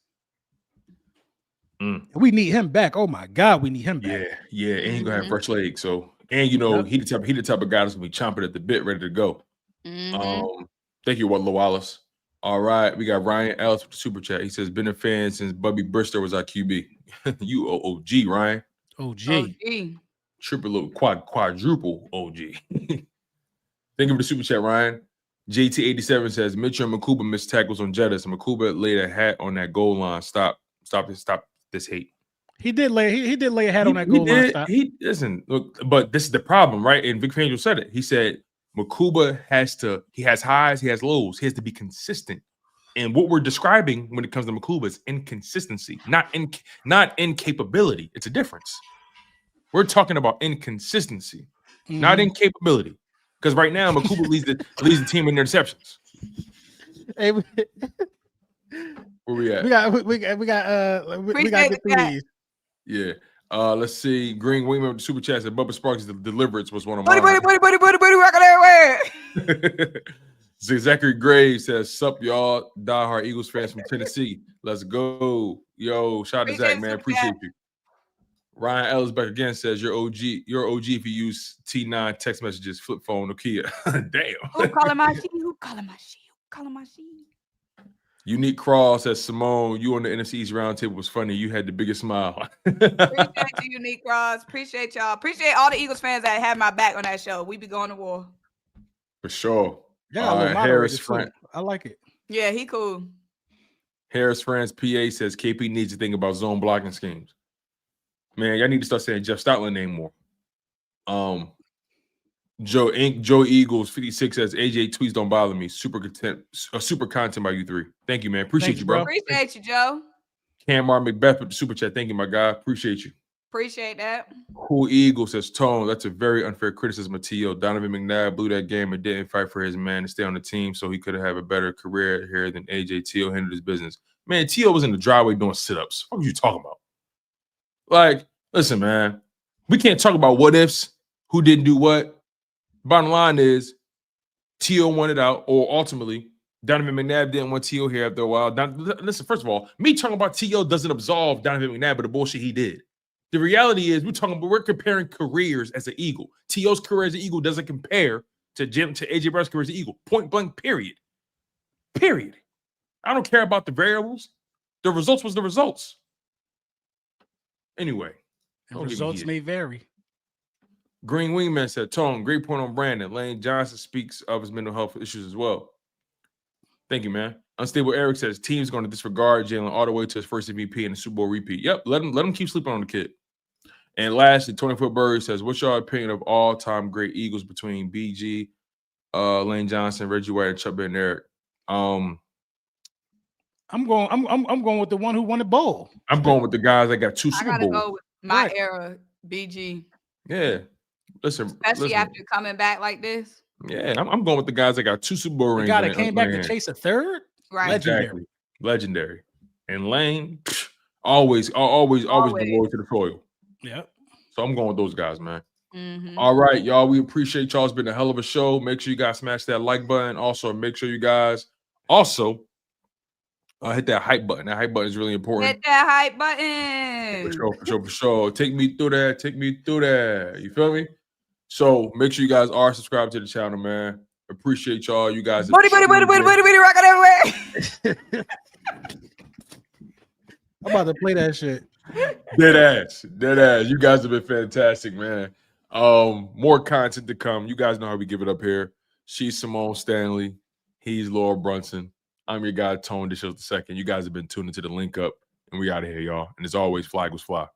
We need him back. Oh my God, we need him back. Yeah, and he's gonna have fresh legs. So, and he the type of guy that's gonna be chomping at the bit, ready to go. Thank you, Wallace. All right, we got Ryan Ellis with the super chat. He says, been a fan since Bubby Brister was our QB. You OG, Ryan. OG. Triple quadruple OG. Thank you for the super chat, Ryan. JT87 says Mitchell and Makuba missed tackles on Jettis. Makuba laid a hat on that goal line. Stop this hate. He did lay a hat on that goal line. Stop. Look, but this is the problem, right? And Vic Fangio said it. He said Makuba he has highs, he has lows, he has to be consistent. And what we're describing when it comes to Makuba is inconsistency, not incapability. It's a difference. We're talking about inconsistency, not incapability. Because right now, Makuba leads the team in interceptions. Hey, where we at? We got get through these. Yeah. Let's see. Green Wingman with the super chat said Bubba Sparks' deliverance was one of mine. Buddy, rocking everywhere. Zachary Gray says, "Sup, y'all, diehard Eagles fans from Tennessee. Let's go, yo! Shout out to Zach, man. Appreciate you." Ryan Ellis back again says, "You're OG if you use T9 text messages, flip phone, Nokia." Damn. Who calling my shit? Who calling my shit? Unique Crawl says, "Simone, you on the NFC East roundtable was funny. You had the biggest smile." Appreciate you, Unique Cross. Appreciate y'all. Appreciate all the Eagles fans that had my back on that show. We be going to war. For sure. Yeah, Harris France. I like it. Yeah, he cool. Harris France PA says KP needs to think about zone blocking schemes. Man, y'all need to start saying Jeff Stoutland name more. Joe Eagles 56 says AJ tweets don't bother me. Super content by you three. Thank you, man. Appreciate you, bro. Appreciate you, Joe. Camar Macbeth with the super chat. Thank you, my guy. Appreciate you. Appreciate that. Cool Eagle says Tone. That's a very unfair criticism of T.O. Donovan McNabb blew that game and didn't fight for his man to stay on the team, so he could have a better career here than AJ. T.O. handled his business. Man, T.O. was in the driveway doing sit-ups. What are you talking about? Like, listen, man. We can't talk about what ifs, who didn't do what. Bottom line is T.O. wanted out, or ultimately, Donovan McNabb didn't want T.O. here after a while. Listen, first of all, me talking about T.O. doesn't absolve Donovan McNabb of the bullshit he did. The reality is we're comparing careers as an Eagle. T.O.'s career as an Eagle doesn't compare to A.J. Brown's career as an Eagle. Point blank, period. Period. I don't care about the variables. The results was the results. Anyway. Results may vary. Green Wingman said, Tone, great point on Brandon. Lane Johnson speaks of his mental health issues as well. Thank you, man. Unstable Eric says team's going to disregard Jalen all the way to his first MVP and the Super Bowl repeat. Yep, let him keep sleeping on the kid. And lastly, 20-foot Bird says, what's your opinion of all-time great Eagles between BG, Lane Johnson, Reggie White, and Chuck Bednarik? I'm going with the one who won the bowl. I'm going with the guys that got 2 Super Bowls. I gotta go with my era, BG. Yeah. Especially after coming back like this. Yeah, I'm going with the guys that got 2 Super Bowl rings. The guy that came back to chase a third? Right. Exactly. Legendary. And Lane, always been loyal to the soil. Yep. So I'm going with those guys, man. Mm-hmm. All right, y'all. We appreciate y'all. It's been a hell of a show. Make sure you guys smash that like button. Also, make sure you guys hit that hype button. That hype button is really important. Hit that hype button. For sure. Take me through that. You feel me? So make sure you guys are subscribed to the channel, man. Appreciate y'all. You guys. Buddy, rock it everywhere. I'm about to play that shit. Dead ass. You guys have been fantastic, man. More content to come. You guys know how we give it up here. She's Simone Stanley. He's Laura Brunson. I'm your guy, Tone Dishes II. You guys have been tuned into the Link Up, and we out of here, y'all. And as always, flag was fly.